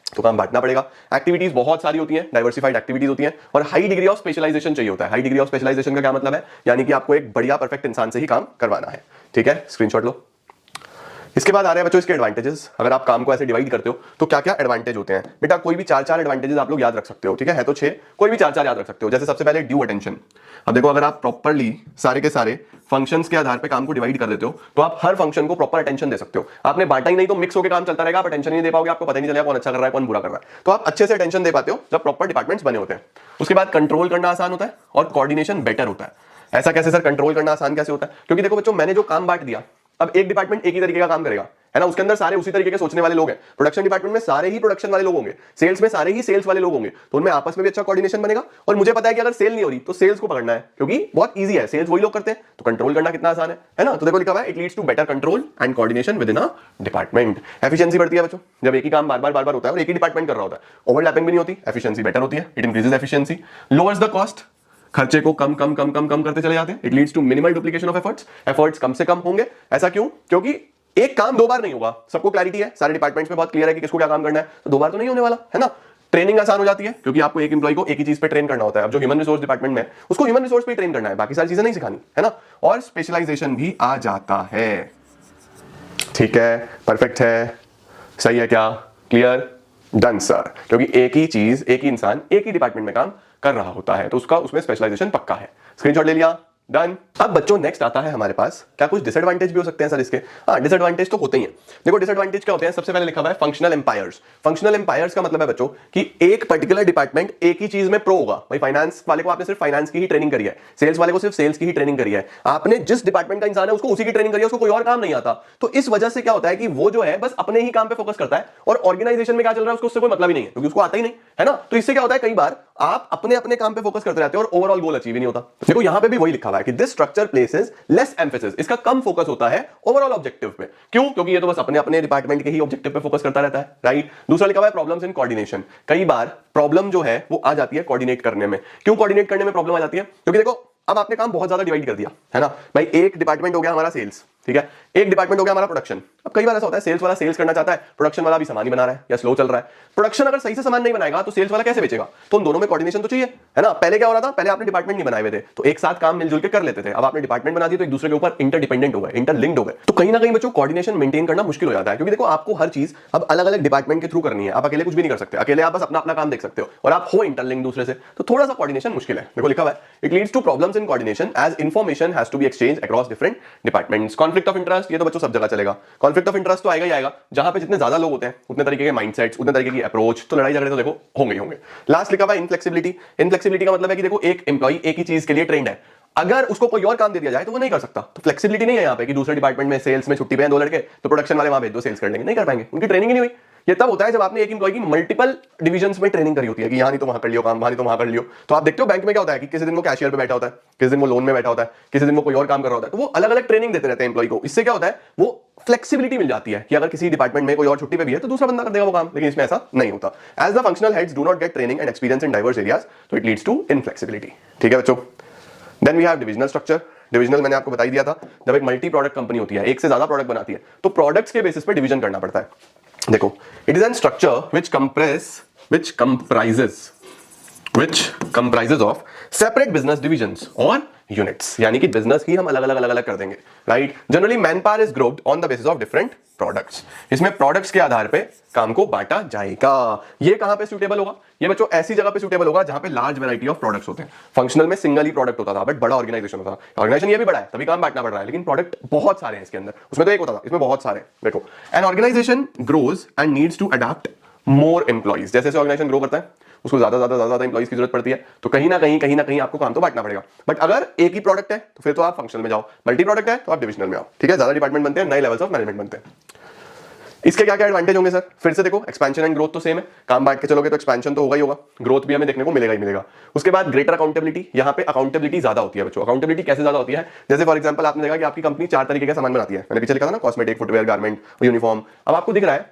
तो काम बांटना पड़ेगा। एक्टिविटीज बहुत सारी होती हैं, डाइवर्सिफाइड एक्टिविटीज होती हैं, और हाई डिग्री ऑफ स्पेशलाइजेशन चाहिए होता है। हाई डिग्री ऑफ स्पेशलाइजेशन का क्या मतलब है, यानी कि आपको एक बढ़िया परफेक्ट इंसान से ही काम करवाना है, ठीक है। स्क्रीनशॉट लो। इसके बाद आ रहे हैं बच्चों इसके एडवांटेजेस। अगर आप काम को ऐसे डिवाइड करते हो तो क्या क्या एडवांटेज होते हैं। बेटा कोई भी चार एडवांटेजेस आप लोग याद रख सकते हो, ठीक है तो 6, कोई भी चार याद रख सकते हो। जैसे सबसे पहले ड्यू अटेंशन। अब देखो अगर आप प्रॉपर्ली सारे के सारे फंक्शंस के आधार पे काम को डिवाइड कर देते हो तो आप हर फंक्शन को प्रॉपर अटेंशन दे सकते हो। आपने बांटा ही नहीं तो मिक्स होकर काम चलता रहेगा, आप अटेंशन नहीं दे पाओगे, आपको पता नहीं चलेगा कौन अच्छा कर रहा है कौन बुरा कर रहा है। तो आप अच्छे से अटेंशन दे पाते हो जब प्रॉपर डिपार्टमेंट्स बने होते हैं। उसके बाद कंट्रोल करना आसान होता है और कोऑर्डिनेशन बेटर होता है। ऐसा कैसे सर, कंट्रोल करना आसान कैसे होता है? क्योंकि देखो बच्चों, मैंने जो काम बांट दिया, अब एक डिपार्टमेंट एक ही तरीके का काम करेगा, है ना, उसके अंदर सारे उसी तरीके के सोचने वाले लोग हैं। प्रोडक्शन डिपार्टमेंट में सारे ही प्रोडक्शन वाले लोग होंगे, सेल्स में सारे ही सेल्स वाले लोग होंगे, तो उनमें आपस में भी अच्छा कोऑर्डिनेशन बनेगा। और मुझे पता है कि अगर सेल नहीं हो रही तो सेल्स को पकड़ना है, क्योंकि बहुत इजी है, सेल्स वही लोग करते हैं, तो कंट्रोल करना कितना आसान है ना। तो देखो लिखा हुआ है, it leads to better control and coordination within a department. Efficiency बढ़ती है बच्चों, जब एक ही काम बार बार होता है और एक ही डिपार्टमेंट कर रहा होता है, ओवरलैपिंग भी नहीं होती, एफिशिएंसी बेटर होती है, it increases efficiency, lowers the cost, खर्चे को कम करते चले जाते हैं। It leads to minimal duplication of efforts कम से कम होंगे। ऐसा क्यों? क्योंकि एक काम 2 बार नहीं होगा, सबको क्लैरिटी है, सारे डिपार्टमेंट्स में बहुत क्लियर है कि किसको क्या काम करना है, तो 2 बार तो नहीं होने वाला, है ना। ट्रेनिंग आसान हो जाती है क्योंकि आपको एक एम्प्लॉय को एक ही चीज पे ट्रेन करना होता है। अब जो ह्यूमन रिसोर्स डिपार्टमेंट में उसको ह्यूमन रिसोर्स पे ट्रेन करना है, बाकी सारी चीजें नहीं सिखानी, है ना। और स्पेशलाइजेशन भी आ जाता है, ठीक है, परफेक्ट है, सही है क्या, क्लियर, डन सर। क्योंकि एक ही चीज, एक ही इंसान एक ही डिपार्टमेंट में काम कर रहा होता है तो उसका उसमें स्पेशलाइजेशन पक्का है। स्क्रीनशॉट ले लिया, डन। अब बच्चों नेक्स्ट आता है हमारे पास, क्या कुछ डिसएडवांटेज भी हो सकते हैं सर इसके? हाँ, डिसएडवांटेज तो होते ही हैं। देखो डिसएडवांटेज क्या होते हैं, सबसे पहले लिखा हुआ है फंक्शनल एम्पायर्स। फंक्शनल एम्पायर्स का मतलब है बच्चों कि एक पर्टिकुलर डिपार्टमेंट एक ही चीज में प्रो होगा। भाई फाइनेंस वाले को आपने सिर्फ फाइनेंस की ही ट्रेनिंग करी है, सेल्स वाले को सिर्फ सेल्स की ही ट्रेनिंग करी है, आपने जिस डिपार्टमेंट का इंसान है उसको उसी की ट्रेनिंग करी है, उसको कोई और काम नहीं आता। तो इस वजह से क्या होता है कि वो जो है बस अपने ही काम पे फोकस करता है और ऑर्गेनाइजेशन में क्या चल रहा है उसको उससे कोई मतलब ही नहीं है, क्योंकि उसको आता ही नहीं, है ना। तो इससे क्या होता है, कई बार आप अपने काम पे फोकस करते रहते हो और ओवरऑल गोल अचीव ही नहीं होता। देखो यहां पे भी वही लिखा हुआ है कि this structure places less emphasis, इसका कम फोकस होता है ओवरऑल ऑब्जेक्टिव पे। क्यों? क्योंकि ये तो बस अपने डिपार्टमेंट के ही ऑब्जेक्टिव पे फोकस करता रहता है, राइट। दूसरा लिखा हुआ है प्रॉब्लम्स इन कोऑर्डिनेशन। कई बार प्रॉब्लम जो है वो आ जाती है कोऑर्डिनेट करने में। क्यों कोऑर्डिनेट करने में प्रॉब्लम आ जाती है? क्योंकि देखो अब आपने काम बहुत ज्यादा डिवाइड कर दिया, है ना। भाई एक डिपार्टमेंट हो गया हमारा सेल्स, ठीक है, एक डिपार्टमेंट हो गया हमारा प्रोडक्शन, अब कई बार ऐसा होता है सेल्स वाला सेल्स करना चाहता है, प्रोडक्शन वाला भी सामान ही बना रहा है या स्लो चल रहा है। प्रोडक्शन अगर सही से सामान नहीं बनाएगा तो सेल्स वाला कैसे बेचेगा? तो उन दोनों में कोऑर्डिनेशन तो चाहिए, है ना। पहले क्या हो रहा था, पहले आपने डिपार्टमेंट नहीं बनाए हुए थे तो एक साथ काम मिलजुल के कर लेते थे। अब आपने डिपार्टमेंट बना दिए तो एक दूसरे के ऊपर इंटरडिपेंडेंट हो गए, इंटरलिंक्ड हो गए। तो कहीं ना कहीं बच्चों कोऑर्डिनेशन मेंटेन करना मुश्किल हो जाता है, क्योंकि देखो आपको हर चीज अब अलग अलग डिपार्टमेंट के थ्रू करनी है। आप अकेले कुछ भी नहीं कर सकते, अकेले आप बस अपना अपना काम देख सकते हो और आप हो इंटरलिंक दूसरे से, तो थोड़ा सा कोऑर्डिनेशन मुश्किल है। देखो लिखा हुआ है, it leads to problems in coordination as information has to be exchange across different departments. Conflict of interest, ये तो बच्चों सब जगह चलेगा। कॉन्फ्लिक्ट ऑफ इंटरेस्ट तो आएगा ही आएगा, जहां पे जितने ज्यादा लोग होते हैं उतने तरीके के माइंडसेट्स, उतने तरीके की अप्रोच, तो लड़ाई झगड़े तो देखो होंगे ही होंगे। लास्ट लिखा हुआ है इनफ्लेक्सिबिलिटी। इनफ्लेक्सिबिलिटी का मतलब है कि देखो एक एम्प्लॉय एक ही चीज के लिए ट्रेंड है, अगर उसको कोई और काम दे दिया जाए तो वो नहीं कर सकता। तो फ्लेक्सिबिलिटी नहीं है यहाँ पे कि दूसरे डिपार्टमेंट में सेल्स में छुट्टी पे हैं दो लड़के तो प्रोडक्शन वाले वहां भेज दो सेल्स कर लेंगे, नहीं कर पाएंगे, उनकी ट्रेनिंग ही नहीं हुई। ये तब होता है जब आपने एक एम्प्लॉय की मल्टीपल डिविजन्स में ट्रेनिंग करी होती है कि यहाँ नहीं तो वहां कर लियो काम, वहां नहीं तो वहां कर लियो। तो आप देखते हो बैंक में क्या होता है कि किसी दिन वो कैशियर पे बैठा होता है, किसी दिन वो लोन में बैठा होता है, किसी दिन वो कोई और काम कर रहा होता है, तो वो अलग अलग ट्रेनिंग देते रहते हैं एम्प्लॉय को। इससे क्या होता है, वो फ्लेक्सिबिलिटी मिल जाती है कि अगर किसी डिपार्टमेंट में कोई और छुट्टी पे भी है तो दूसरा बंदा कर देगा वो काम, लेकिन इसमें ऐसा नहीं होता। As the functional heads do not get training and experience in diverse areas, तो इट लीड्स टू इनफ्लेक्सिबिलिटी। ठीक है बच्चों। Then we have divisional structure. Divisional मैंने आपको बता ही दिया था, जब एक मल्टी प्रोडक्ट कंपनी होती है, एक से ज्यादा प्रोडक्ट बनाती है, तो प्रोडक्ट्स के बेसिस पे डिवीजन करना पड़ता है। देखो, it is an structure which comprises of separate business divisions or units, यानी कि बिजनेस ही हम अलग अलग कर देंगे, right. Generally man power is grouped on the basis of different products. इसमें प्रोडक्ट्स के आधार पे काम को बांटा जाएगा। ये कहां पे सूटेबल होगा? ये बच्चों ऐसी जगह पे सूटेबल होगा जहां पे लार्ज वैरायटी ऑफ प्रोडक्ट्स होते हैं। फंक्शनल में सिंगल ही प्रोडक्ट होता था, बट बड़ा ऑर्गेनाइजेशन होता था। ऑर्गेनाइजेशन ये भी बड़ा है तभी काम बांटना पड़ रहा है, लेकिन प्रोडक्ट बहुत सारे हैं इसके अंदर। उसमें तो एक होता था, इसमें बहुत सारे। देखो, an organisation grows and needs to adopt more employees. जैसे ऑर्गेनाइजेशन ग्रो करता है उसको ज्यादा एम्प्लॉइज की जरूरत पड़ती है, तो कहीं ना कहीं आपको काम तो बांटना पड़ेगा। बट अगर एक ही प्रोडक्ट है तो फिर तो आप फंक्शनल में जाओ, मल्टी प्रोडक्ट है तो आप डिविजनल में आओ। ठीक है, ज्यादा डिपार्टमेंट बनते हैं, नए लेवल्स ऑफ मैनेजमेंट बनते हैं। इसके क्या क्या एडवांटेज होंगे सर? फिर से देखो, एक्सपेंशन एंड ग्रोथ तो सेम है, काम बांट के चलोगे तो एक्सपेंशन तो होगा ही होगा, ग्रोथ भी हमें देखने को मिलेगा ही मिलेगा। उसके बाद ग्रेटर अकाउंटेबिलिटी, यहाँ पे अकाउंटेबिलिटी ज्यादा होती है बच्चों। अकाउंटेबिलिटी कैसे ज्यादा होती है? जैसे फॉर एग्जांपल आपने देखा कि आपकी कंपनी 4 तरीके का सामान बनाती है, मैंने पीछे लिखा था ना, कॉस्मेटिक, फुटवेयर, गारमेंट और यूनिफॉर्म। अब आपको दिख रहा है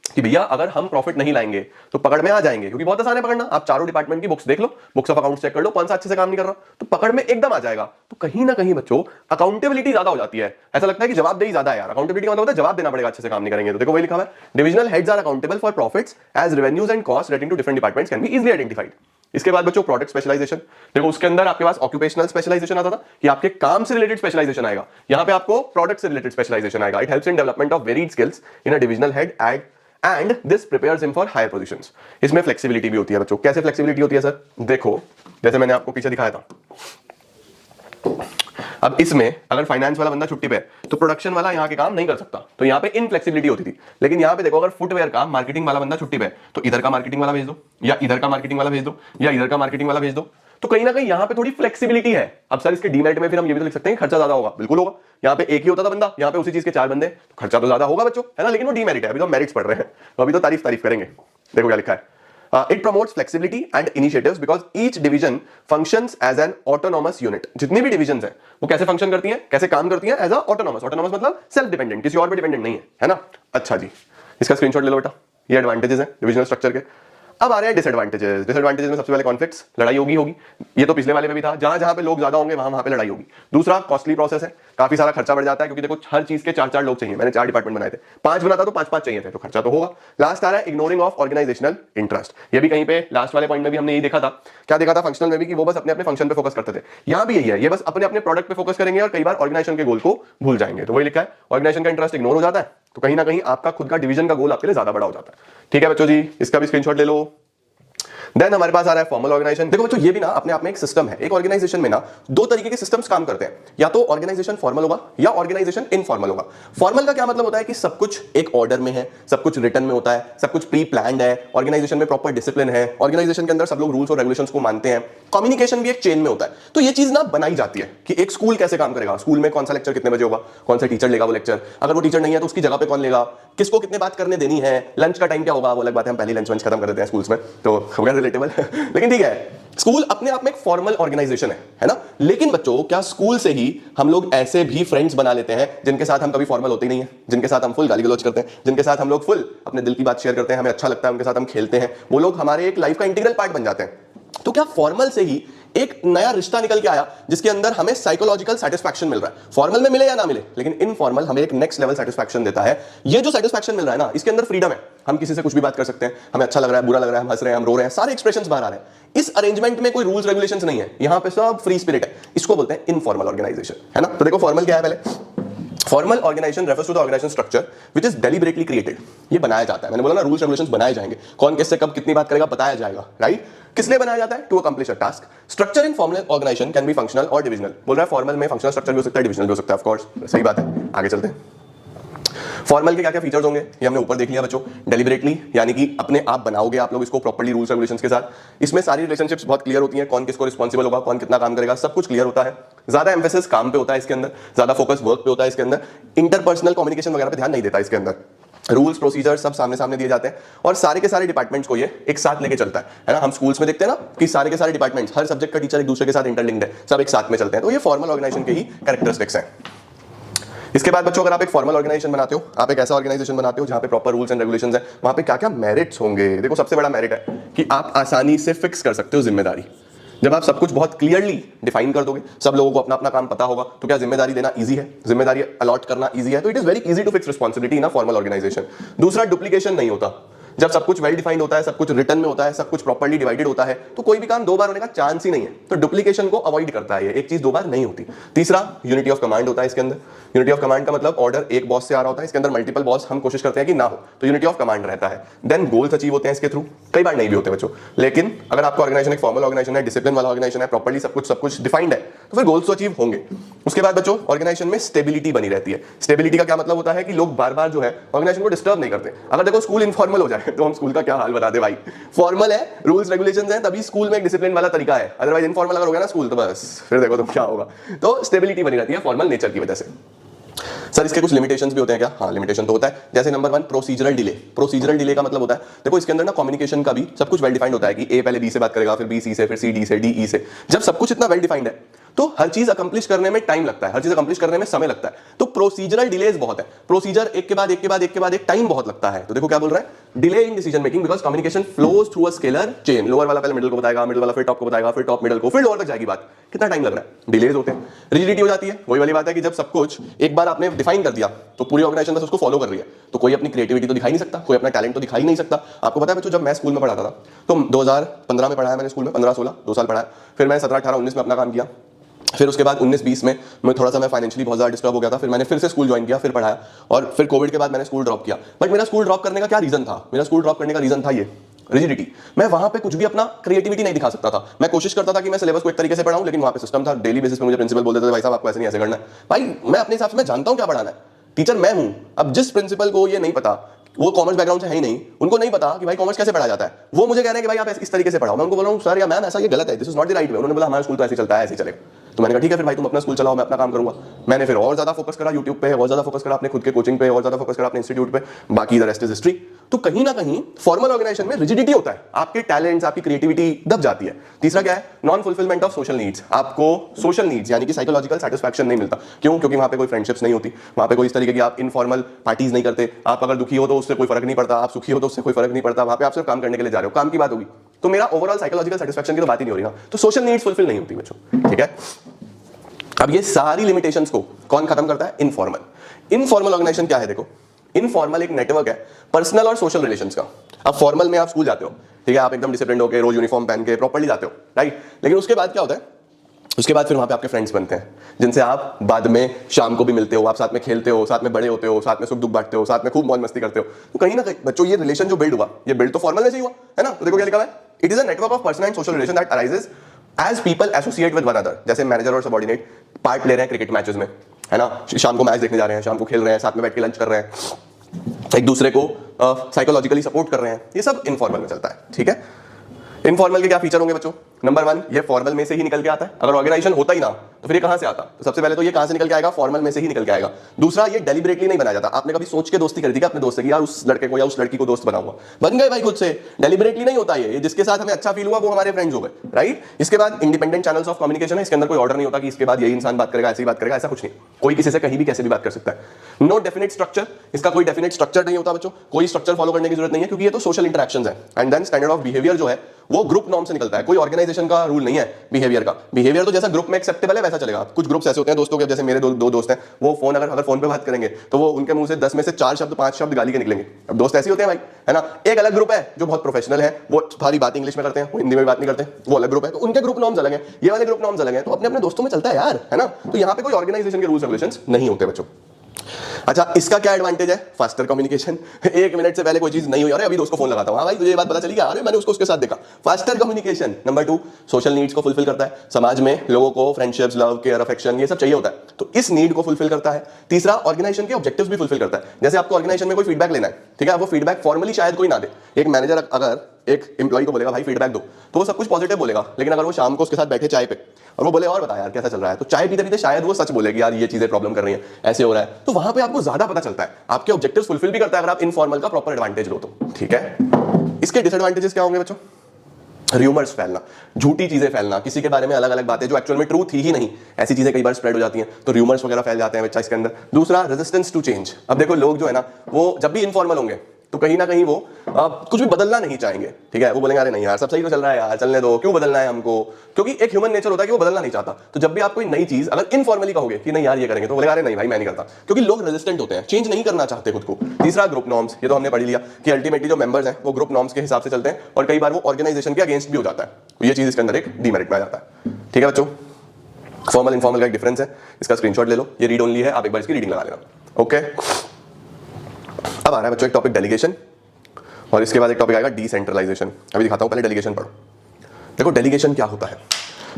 कि भैया अगर हम प्रॉफिट नहीं लाएंगे तो पकड़ में आ जाएंगे, क्योंकि बहुत आसान है पकड़ना। आप चारों डिपार्टमेंट की बुक्स देख लो, बुक्स ऑफ अकाउंट्स चेक कर लो, कौन सा अच्छे से काम नहीं कर रहा, तो पकड़ में एकदम आ जाएगा। तो कहीं ना कहीं बच्चों अकाउंटेबिलिटी ज्यादा हो जाती है। ऐसा लगता है कि जवाबदेही ज्यादा है यार, अकाउंटेबिलिटी का मतलब होता है जवाब देना पड़ेगा, अच्छे से काम नहीं करेंगे तो। देखो वही लिखा हुआ है, divisional heads are accountable for profits as revenues and cost relating to different departments can be easily identified. इसके बाद बच्चों प्रोडक्ट स्पेशलाइजेशन। देखो उसके अंदर आपके पास ऑक्यूपेशनल स्पेशलाइजेशन आता था कि आपके काम से रिलेटेड स्पेशलाइजेशन आएगा, यहां पे आपको प्रोडक्ट से रिलेटेड स्पेशलाइजेशन आएगा। It helps in development of varied skills in a divisional head and this prepares him for higher positions. इसमें फ्लेक्सिबिलिटी भी होती है बच्चों। कैसे फ्लेक्सिबिलिटी होती है सर? देखो जैसे मैंने आपको पीछे दिखाया था, अब इसमें अगर फाइनेंस वाला बंदा छुट्टी पे है तो प्रोडक्शन वाला यहाँ के काम नहीं कर सकता, तो यहाँ पे इनफ्लेक्सिबिलिटी होती थी। लेकिन यहाँ पे देखो, अगर फुटवेयर का मार्केटिंग वाला बंदा छुट्टी पे है तो इधर का मार्केटिंग वाला भेज दो, या इधर का मार्केटिंग वाला भेज दो, या इधर का मार्केटिंग वाला भेज दो, तो कहीं ना कहीं यहाँ पे थोड़ी फ्लेक्सिबिलिटी है। अब सर इसके डीमेरिट में फिर हम ये भी तो लिख सकते हैं खर्चा ज्यादा होगा, बिल्कुल होगा। यहाँ पे एक ही होता था बंदा, यहाँ पे उसी चीज के 4 बंदे, तो खर्चा तो ज्यादा होगा बच्चों, है ना। लेकिन वो डीमेरिट है, अभी तो मेरिट्स पढ़ रहे हैं, तो अभी तो तारीफ करेंगे। देखो क्या लिखा है, it promotes flexibility and initiatives because each division functions as an autonomous unit। जितनी भी divisions हैं वो कैसे फंक्शन करती हैं, कैसे काम करती हैं? As a autonomous. ऑटोनॉमस मतलब सेल्फ डिपेंडेंट, किसी और पे डिपेंडेंट नहीं है ना। अच्छा जी, इसका स्क्रीनशॉट ले लो बेटा। ये एडवांटेजेस हैं डिविजनल स्ट्रक्चर के। अब आ रहे हैं डिसएडवांटेजेस। डिसएडवांटेजेस में सबसे पहले कॉन्फ्लिक्ट्स, लड़ाई होगी। ये तो पिछले वाले में भी था, जहां पे लोग ज्यादा होंगे वहां पे लड़ाई होगी। दूसरा कॉस्टली प्रोसेस है, काफी सारा खर्चा बढ़ जाता है, क्योंकि देखो हर चीज के 4 लोग चाहिए। मैंने 4 डिपार्टमेंट बनाए थे, 5 बनाता तो 5 चाहिए थे, तो खर्चा तो होगा। लास्ट आ रहा है इग्नोरिंग ऑफ ऑर्गेनाइजेशनल इंटरेस्ट। ये भी कहीं पे लास्ट वाले पॉइंट में भी हमने यही देखा था। क्या देखा था फंक्शनल में भी, कि वो बस अपने अपने फंक्शन पे फोकस करते थे। यहाँ भी यही है, ये बस अपने अपने प्रोडक्ट पे फोकस करेंगे और कई बार ऑर्गेनाइजेशन के गोल को भूल जाएंगे। तो वही लिखा है, ऑर्गेनाइजेशन का इंटरेस्ट इग्नोर हो जाता है, तो कहीं ना कहीं आपका खुद का डिवीजन का गोल आपके लिए ज्यादा बड़ा हो जाता है। ठीक है बच्चों जी, इसका भी स्क्रीनशॉट ले लो। देन हमारे पास आ रहा है फॉर्मल ऑर्गेनाइजेशन। देखो बच्चों, ये भी ना अपने आप में एक सिस्टम है। एक ऑर्गेनाइजेशन में ना 2 तरीके के सिस्टम्स काम करते हैं, या तो ऑर्गेनाइजेशन फॉर्मल होगा या ऑर्गेनाइजेशन इनफॉर्मल होगा। फॉर्मल का क्या मतलब होता है कि सब कुछ एक ऑर्डर में है, सब कुछ रिटर्न में होता है, सब कुछ प्री प्लान्ड है, ऑर्गेनाइजेशन में प्रॉपर डिसिप्लिन है, ऑर्गेनाइजेशन के अंदर सब लोग रूल्स और रेगुलेशंस को मानते हैं, कम्युनिकेशन भी एक चेन में होता है। तो ये चीज ना बनाई जाती है कि एक स्कूल कैसे काम करेगा, स्कूल में कौन सा लेक्चर कितने बजे होगा, कौन सा टीचर लेगा वो लेक्चर, अगर वो टीचर नहीं है तो उसकी जगह पे कौन लेगा, किसको कितने बात करने देनी है, लंच का टाइम क्या होगा। वो अलग बात है, हम पहले लंच खत्म कर देते हैं स्कूल्स में, तो हो गया रिलेटेबल। लेकिन ठीक है, स्कूल अपने आप में एक फॉर्मल ऑर्गेनाइजेशन है ना। लेकिन बच्चों, क्या स्कूल से ही हम लोग ऐसे भी फ्रेंड्स बना लेते हैं जिनके साथ हम कभी फॉर्मल होते ही नहीं है, जिनके साथ हम फुल गाली गलौज करते हैं, जिनके साथ हम लोग फुल अपने दिल की बात शेयर करते हैं, हमें अच्छा लगता है, उनके साथ हम खेलते हैं, वो लोग हमारे एक लाइफ का इंटीग्रल पार्ट बन जाते हैं। तो क्या फॉर्मल से ही एक नया रिश्ता निकल के आया जिसके अंदर हमें साइकोलॉजिकल सेटिस्फैक्शन मिल रहा है। फॉर्मल में मिले या ना मिले, लेकिन इनफॉर्मल हमें एक नेक्स्ट लेवल सेटिस्फैक्शन देता है। ये जो सेटिस्फैक्शन मिल रहा है ना, इसके अंदर फ्रीडम है, हम किसी से कुछ भी बात कर सकते हैं, हमें अच्छा लग रहा है, बुरा लग रहा है, हम हंस रहे हैं, हम रो रहे हैं, सारे एक्सप्रेशंस बाहर आ रहे हैं। इस अरेंजमेंट में कोई रूल्स रेगुलेशंस नहीं है, यहां पे सब फ्री स्पिरिट है। इसको बोलते हैं इनफॉर्मल ऑर्गेनाइजेशन, है ना। तो देखो फॉर्मल क्या है, पहले formal organisation refers to the organisation structure which is deliberately created. ये बनाया जाता है, मैंने बोला ना रूल्स रेगुलेशंस बनाए जाएंगे, कौन किससे कब कितनी बात करेगा बताया जाएगा, राइट। किस लिए बनाया जाता है? To accomplish a task. Structure in formal organisation can be functional और डिविजनल। बोल रहा है फॉर्मल में फंक्शनल स्ट्रक्चर भी हो सकता है, डिविजनल भी हो सकता है, ऑफ कोर्स सही बात है। आगे चलते हैं। फॉर्मल के क्या क्या फीचर्स होंगे ये हमने ऊपर देख लिया बच्चों। डेलिबरेटली यानी कि अपने आप बनाओगे आप लोग इसको प्रॉपर्ली रूल्स रेगुलेशंस के साथ। इसमें सारी रिलेशनशिप्स बहुत क्लियर होती हैं, कौन किसको रिस्पॉन्सिबल होगा, कौन कितना काम करेगा, सब कुछ क्लियर होता है। ज्यादा एम्फेसिस काम पे होता है इसके अंदर, ज्यादा फोकस वर्क पे होता है इसके अंदर, इंटरपर्सनल कम्युनिकेशन वगैरह पे ध्यान नहीं देता इसके अंदर। रूल्स प्रोसीजर सब सामने सामने दिए जाते हैं और सारे के सारे डिपार्टमेंट्स को ये एक साथ लेके चलता है ना। हम स्कूल्स में देखते हैं ना कि सारे के सारे डिपार्टमेंट्स, हर सब्जेक्ट का टीचर एक दूसरे के साथ इंटरलिंक्ड है, सब एक साथ में चलते हैं। तो ये फॉर्मल ऑर्गेनाइजेशन के ही कैरेक्टरिस्टिक्स हैं। इसके बाद बच्चों अगर आप एक फॉर्मल ऑर्गेनाइजेशन बनाते हो, आप एक ऐसा ऑर्गेनाइजेशन बनाते हो जहां पे प्रॉपर रूल्स एंड रेगुलेशंस है, वहां पे क्या क्या मेरिट्स होंगे। देखो सबसे बड़ा मेरिट है कि आप आसानी से फिक्स कर सकते हो जिम्मेदारी। जब आप सब कुछ बहुत क्लियरली डिफाइन कर दोगे, सब लोगों को अपना अपना काम पता होगा, तो क्या जिम्मेदारी देना इजी है, जिम्मेदारी अलॉट करना इजी है। तो it is very easy to fix responsibility in a formal organisation. दूसरा, डुप्लीकेशन नहीं होता। जब सब कुछ वेल डिफाइंड होता है, सब कुछ रिटर्न में होता है, सब कुछ प्रॉपर्ली डिवाइडेड होता है, तो कोई भी काम दो बार होने का चांस ही नहीं है। तो डुप्लीकेशन को अवॉइड करता है ये, एक चीज दो बार नहीं होती। तीसरा, यूनिटी ऑफ कमांड होता है इसके अंदर। यूनिटी ऑफ कमांड का मतलब ऑर्डर एक बॉस से आ रहा होता है, इसके अंदर मल्टीपल बॉस हम कोशिश करते हैं कि ना हो, तो यूनिटी ऑफ कमांड रहता है। देन गोल्स अचीव होते हैं इसके थ्रू, कई बार नहीं भी होते बच्चों, लेकिन अगर आपका ऑर्गेनाइजेशन एक फॉर्मल ऑर्गेनाइजेशन है, डिसिप्लिन वाला ऑर्गेनाइजेशन है, प्रॉपर्ली सब कुछ डिफाइंड है, तो फिर गोल्स तो अचीव होंगे। उसके बाद बच्चों ऑर्गेनाइजेशन में स्टेबिलिटी बनी रहती है। स्टेबिलिटी का क्या मतलब होता है कि लोग बार बार जो है ऑर्गेनाइजेशन को डिस्टर्ब नहीं करते। अगर देखो स्कूल इनफॉर्मल हो जाए तो हम स्कूल का क्या हाल बता दे भाई। फॉर्मल है, रूल्स रेगुलेशंस हैं, तभी स्कूल में एक डिसिप्लिन वाला तरीका है। अदरवाइज इनफॉर्मल अगर हो गया ना स्कूल, तो बस फिर देखो तुम क्या होगा। तो स्टेबिलिटी बनी रहती है फॉर्मल नेचर की वजह से। सर इसके कुछ लिमिटेशंस भी होते हैं क्या? हाँ लिमिटेशन तो होता है। जैसे number 1 procedural delay. Procedural delay का मतलब होता है, देखो इसके अंदर ना कम्युनिकेशन का भी सब कुछ वेल डिफाइंड होता है कि ए पहले बी से बात करेगा, फिर बी सी से, फिर सी डी से, डी ई से। जब सब कुछ इतना वेल डिफाइंड है तो हर चीज अकम्प्लिश करने में टाइम लगता है, हर चीज अकम्प्लिश करने में समय लगता है। तो प्रोसीजरल डिलेज बहुत है, प्रोसीजर एक के बाद एक के बाद एक के बाद एक टाइम बहुत लगता है। तो देखो क्या बोल रहा है, delay in decision making because communication flows through a scalar chain. Lower वाला पहले मिडिल को बताएगा, मिडिल वाला फिर टॉप को बताएगा, फिर टॉप मिडिल को, फिर लोअर तक जाएगी बात। कितना टाइम लग रहा है, डिलेज होते हैं। रिजिडिटी हो जाती है, वही वाली बात है कि जब सब कुछ एक बार आपने डिफाइन कर दिया तो पूरी ऑर्गेनाइजेशन बस उसको फॉलो कर रही है, तो कोई अपनी क्रिएटिविटी तो दिखाई नहीं सकता, कोई अपना टैलेंट तो दिखाई नहीं सकता। आपको पता है बच्चों, जब मैं स्कूल में पढ़ाता था तो 2015 में पढ़ाया मैंने स्कूल में, 15-16 2 साल पढ़ाया, फिर मैं 17-18-19 में अपना काम किया। फिर उसके बाद 19-20 में मैं थोड़ा सा फाइनेंशियली बहुत ज़्यादा डिस्टर्ब हो गया था, फिर मैंने फिर से स्कूल ज्वाइन किया, फिर पढ़ाया, और फिर कोविड के बाद मैंने स्कूल ड्रॉप किया। बट मेरा स्कूल ड्रॉप करने का क्या रीज़न था? मेरा स्कूल ड्रॉप करने का रीज़न था ये रिजिडिटी। मैं वहां पे कुछ भी अपना क्रिएटिविटी नहीं दिखा सकता था। मैं कोशिश करता था कि मैं सिलेबस को एक तरीके से पढ़ाऊं, लेकिन वहां पे सिस्टम था, डेली बेसिस पे मुझे प्रिंसिपल बोल देते थे भाई साहब आपको ऐसे नहीं ऐसे करना है। भाई मैं अपने हिसाब से मैं जानता हूं क्या पढ़ाना है, टीचर मैं हूं। अब जिस प्रिंसिपल को ये नहीं पता, वो कॉमर्स बैकग्राउंड से है ही नहीं, उनको नहीं पता कि भाई कॉमर्स कैसे पढ़ाया जाता है, वो मुझे कह रहे हैं कि भाई आप इस तरीके से पढ़ाओ। मैं उनको बोल रहा हूं सर या मैम ऐसा ये गलत है, this is not the right way. उन्होंने बोला हमारा स्कूल तो ऐसे चलता है, ऐसे ही चलेगा। तो मैंने कहा ठीक है फिर भाई तुम अपना स्कूल चलाओ, मैं अपना काम करूंगा। मैंने फिर और ज्यादा फोकस करा यूट्यूब पे, और ज्यादा फोकस करा अपने खुद के कोचिंग पे, और ज्यादा फोकस करा अपने इंस्टीट्यूट पे, बाकी द रेस्ट इज हिस्ट्री। तो कहीं ना कहीं फॉर्मल ऑर्गेनाइजेशन में रिजिडिटी होता है, आपके टैलेंट्स आपकी क्रिएटिविटी दब जाती है। तीसरा क्या है, non fulfilment of social needs. आपको सोशल नीड्स यानी कि साइकोलॉजिकल सेटिस्फैक्शन नहीं मिलता। क्यों? क्योंकि वहां पे कोई फ्रेंडशिप्स नहीं होती, वहां पे कोई इस तरीके की आप इनफॉर्मल पार्टीज नहीं करते। आप अगर दुखी हो तो उससे कोई फर्क नहीं पड़ता, आप सुखी हो तो उससे कोई फर्क नहीं पड़ता। वहां पे आप सिर्फ काम करने के लिए जा रहे हो, काम की बात होगी। तो मेरा ओवरऑल साइकोलॉजिकल सेटिस्फैक्शन की तो बात ही नहीं हो रही ना, तो सोशल नीड्स फुलफिल नहीं होती बच्चों, ठीक है। अब ये सारी लिमिटेशंस को कौन खत्म करता है? इनफॉर्मल। इनफॉर्मल ऑर्गेनाइजेशन क्या है? देखो इनफॉर्मल एक नेटवर्क है पर्सनल और सोशल रिलेशंस का। अब फॉर्मल में आप स्कूल जाते हो, ठीक है, आप एकदम डिसिप्लिन होकर रोज यूनिफॉर्म पहन के प्रॉपर्ली जाते हो, राइट। लेकिन उसके बाद क्या होता है, उसके बाद फिर वहां पे आपके फ्रेंड्स बनते हैं जिनसे आप बाद में शाम को भी मिलते हो, आप साथ में खेलते हो, साथ में बड़े होते हो, साथ में सुख दुख बांटते हो, साथ में खूब मौज मस्ती करते हो। तो कहीं ना कहीं बच्चों ये रिलेशन जो बिल्ड हुआ, ये बिल्ड तो फॉर्मल में से ही हुआ है ना। तो देखो क्या लिखा है, it is a network of personal and social relation that arises as people associate with one other. जैसे मैनेजर और सबऑर्डिनेट पार्ट ले रहे हैं क्रिकेट मैचेस में, है ना, शाम को मैच देखने जा रहे हैं, शाम को खेल रहे हैं, साथ में बैठ के लंच कर रहे हैं, एक दूसरे को साइकोलॉजिकली सपोर्ट कर रहे हैं। ये सब इनफॉर्मल में चलता है, ठीक है। इनफॉर्मल के क्या फीचर होंगे बच्चों? नंबर 1, ये फॉर्मल में से ही निकल के आता है। अगर ऑर्गेनाइजेशन होता ही ना तो फिर ये कहां से आता? तो सबसे पहले तो ये कहां से निकल के आएगा? फॉर्मल में से ही निकल के आएगा। दूसरा, ये डेलिबरेटली नहीं बनाया जाता। आपने कभी सोच के दोस्ती कर दी क्या अपने दोस्त से कि यार उस लड़के को या उस लड़की को दोस्त बनाऊंगा, बन गए भाई खुद से। डेलिबरेटली नहीं होता ये जिसके साथ हमें अच्छा फील हुआ वो हमारे फ्रेंड्स हो गए, राइट। इसके बाद इंडिपेंडेंट चैनल्स ऑफ कम्युनिकेशन है, इसके अंदर कोई ऑर्डर नहीं होता कि इसके बाद यही इंसान बात करेगा, ऐसे ही बात करेगा, ऐसा कुछ नहीं। कोई किसी से कहीं भी कैसे भी बात कर सकता है। नो डेफिनेट स्ट्रक्चर, इसका कोई डेफिनेट स्ट्रक्चर नहीं होता बच्चों, कोई स्ट्रक्चर फॉलो करने की जरूरत नहीं है, क्योंकि ये तो सोशल इंटरेक्शंस है। And then standard of behaviour जो है वो ग्रुप नॉर्म से निकलता है। कोई ऑर्गेनाइजेशन ऑर्गेनाइजेशन का रूल नहीं है बिहेवियर का। बिहेवियर तो जैसा ग्रुप में एक्सेप्टेबल है वैसा चलेगा। कुछ ग्रुप्स ऐसे होते हैं दोस्तों के, जैसे मेरे दो दोस्त हैं, वो फोन अगर फोन पे बात करेंगे तो वो उनके मुंह से 10 में से 4 शब्द 5 शब्द गाली के निकलेंगे। अब दोस्त ऐसे होते हैं भाई, है ना। एक अलग ग्रुप है जो बहुत प्रोफेशनल है, वो सारी बात इंग्लिश में करते हैं, वो हिंदी में बात नहीं करते, वो अलग ग्रुप है, तो उनके ग्रुप नॉर्म्स अलग है, ये वाले ग्रुप नॉर्म्स अलग है। तो अपने अपने दोस्तों में चलता है यार, है ना। तो यहाँ पे कोई ऑर्गेनाइजेशन के रूल्स रेगुलेशंस नहीं होते बच्चों। अच्छा, इसका क्या एडवांटेज है? Faster communication. 1 मिनट से पहले कोई चीज नहीं हुई, अरे अभी दोस्त को फोन लगाता हूं, हाँ भाई तुझे ये बात पता चली क्या? अरे मैंने उसके साथ देखा। Faster communication. Number 2, social needs को फुलफिल करता है। समाज में लोगों को फ्रेंडशिप्स, लव, केयर, अफेक्शन ये सब चाहिए होता है, तो इस नीड को फुलफिल करता है। तीसरा, ऑर्गेनाइजेशन के ऑब्जेक्टिव्स भी फुलफिल करता है। जैसे आपको ऑर्गेनाइजेशन में कोई फीडबैक लेना है, ठीक है, वो फीडबैक फॉर्मली शायद कोई ना दे। एक मैनेजर अगर एक एम्प्लॉय को बोलेगा भाई फीडबैक दो, तो वो सब कुछ पॉजिटिव बोलेगा, लेकिन अगर वो शाम को उसके साथ बैठे चाय पे और वो बोले और बता यार कैसा चल रहा है, तो चाय पीते पीते शायद वो सच बोलेगी यार ये चीजें प्रॉब्लम कर रही हैं, ऐसे हो रहा है, तो वहां पे आपको ज्यादा पता चलता है, आपके ऑब्जेक्टिव्स फुलफिल भी करता है अगर आप इनफॉर्मल का प्रॉपर एडवांटेज लो तो। ठीक है, इसके डिसएडवांटेजेस क्या होंगे बच्चों? र्यूमर्स फैलना, झूठी चीजें फैलना, किसी के बारे में अलग अलग बातें जो एक्चुअल में ट्रूथ ही नहीं, ऐसी चीजें कई बार स्प्रेड हो जाती हैं, तो र्यूमर्स वगैरह फैल जाते हैं बच्चा इसके अंदर। दूसरा, रेजिस्टेंस टू चेंज। अब देखो लोग जो है ना, वो जब भी इनफॉर्मल होंगे तो कहीं ना कहीं वो कुछ भी बदलना नहीं चाहेंगे। ठीक है, वो बोलेंगे अरे नहीं यार सब सही तो चल रहा है यार, चलने दो, क्यों बदलना है हमको, क्योंकि एक ह्यूमन नेचर होता है कि वो बदलना नहीं चाहता। तो जब भी आप कोई नई चीज अगर इनफॉर्मली कहोगे कि नहीं यार ये करेंगे, तो बोलेगा अरे नहीं भाई मैं नहीं करता, क्योंकि लोग रेजिस्टेंट होते हैं, चेंज नहीं करना चाहते खुद को। तीसरा, ग्रुप नॉर्म्स। ये तो हमने पढ़ लिया कि अल्टीमेटली जो मेंबर्स हैं वो ग्रुप नॉर्म्स के हिसाब से चलते हैं, और कई बार वो ऑर्गेनाइजेशन के अगेंस्ट भी हो जाता है, तो ये चीज इसके अंदर एक डीमेरिट में आ जाता है। ठीक है बच्चों, फॉर्मल इनफॉर्मल का एक डिफरेंस है, इसका स्क्रीनशॉट ले लो, ये रीड ओनली है, आप एक बार इसकी रीडिंग लगा लेना। ओके, अब आ रहा है बच्चों एक टॉपिक डेलीगेशन, और इसके बाद एक टॉपिक आएगा डिसेंट्रलाइजेशन। अभी दिखाता हूं, पहले डेलीगेशन पढ़ो। देखो डेलीगेशन क्या होता है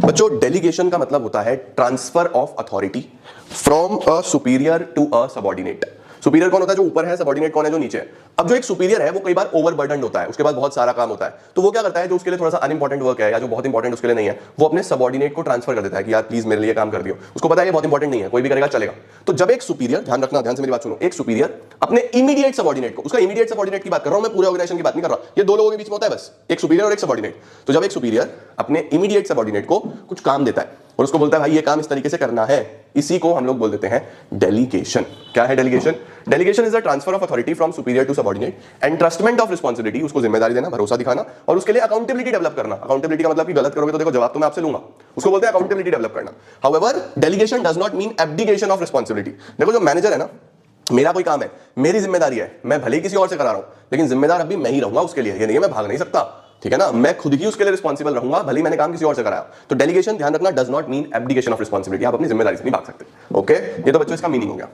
बच्चों? डेलीगेशन का मतलब होता है transfer of authority from a superior to a subordinate. Superior कौन होता है? जो ऊपर है। सबऑर्डिनेट कौन है? जो नीचे है। अब जो एक सुपीरियर है वो कई बार ओवरबर्डन होता है, उसके बाद बहुत सारा काम होता है, तो वो क्या करता है, जो उसके लिए थोड़ा सा अनइंपॉर्टेंट वर्क है या जो बहुत इंपॉर्टेंट उसके लिए नहीं है, वो अपने सबऑर्डिनेट को ट्रांसफर कर देता है कि यार प्लीज मेरे लिए काम कर दियो। उसको पता है ये बहुत इंपॉर्टेंट नहीं है, कोई भी करेगा चलेगा। तो जब एक सुपीरियर, ध्यान रखना, ध्यान से मेरी बात सुनो, एक सुपीरियर अपने इमीडिएट सबऑर्डिनेट को, उसका इमीडिएट सबऑर्डिनेट की बात कर रहा हूं मैं, पूरे ऑर्गेनाइजेशन की बात नहीं कर रहा, ये दो लोगों के बीच में होता है बस, एक सुपीरियर और एक सबऑर्डिनेट। तो जब एक सुपीरियर अपने इमीडिएट सबऑर्डिनेट को कुछ काम देता है और उसको बोलता है भाई ये काम इस तरीके से करना है, इसी को हम लोग बोल देते हैं डेलीगेशन। क्या है delegation? Delegation is the transfer of authority from superior to subordinate, entrustment of responsibility, उसको जिम्मेदारी देना, भरोसा दिखाना, और उसके लिए अकाउंटेबिलिटी डेवलप करना। अकाउंटेबिलिटी का मतलब कि गलत करोगे तो देखो जवाब तो मैं आपसे लूंगा, उसको बोलते हैं अकाउंटेबिलिटी डेवलप करना। However delegation does not mean abdication of responsibility. देखो जो मैनेजर है ना, मेरा कोई काम है, मेरी जिम्मेदारी है, मैं भले ही किसी और से करा रहा हूं, लेकिन जिम्मेदार अभी मैं ही रहूंगा उसके लिए, ये नहीं है मैं भाग नहीं सकता। ठीक है ना, मैं खुद ही उसके लिए रिस्पांसिबल रहूंगा, भले मैंने काम किसी और से कराया। तो डेलीगेशन, ध्यान रखना, does not mean abdication of responsibility, आप अपनी जिम्मेदारी से नहीं भाग सकते। ओके, ये तो बच्चों इसका मीनिंग हो गया।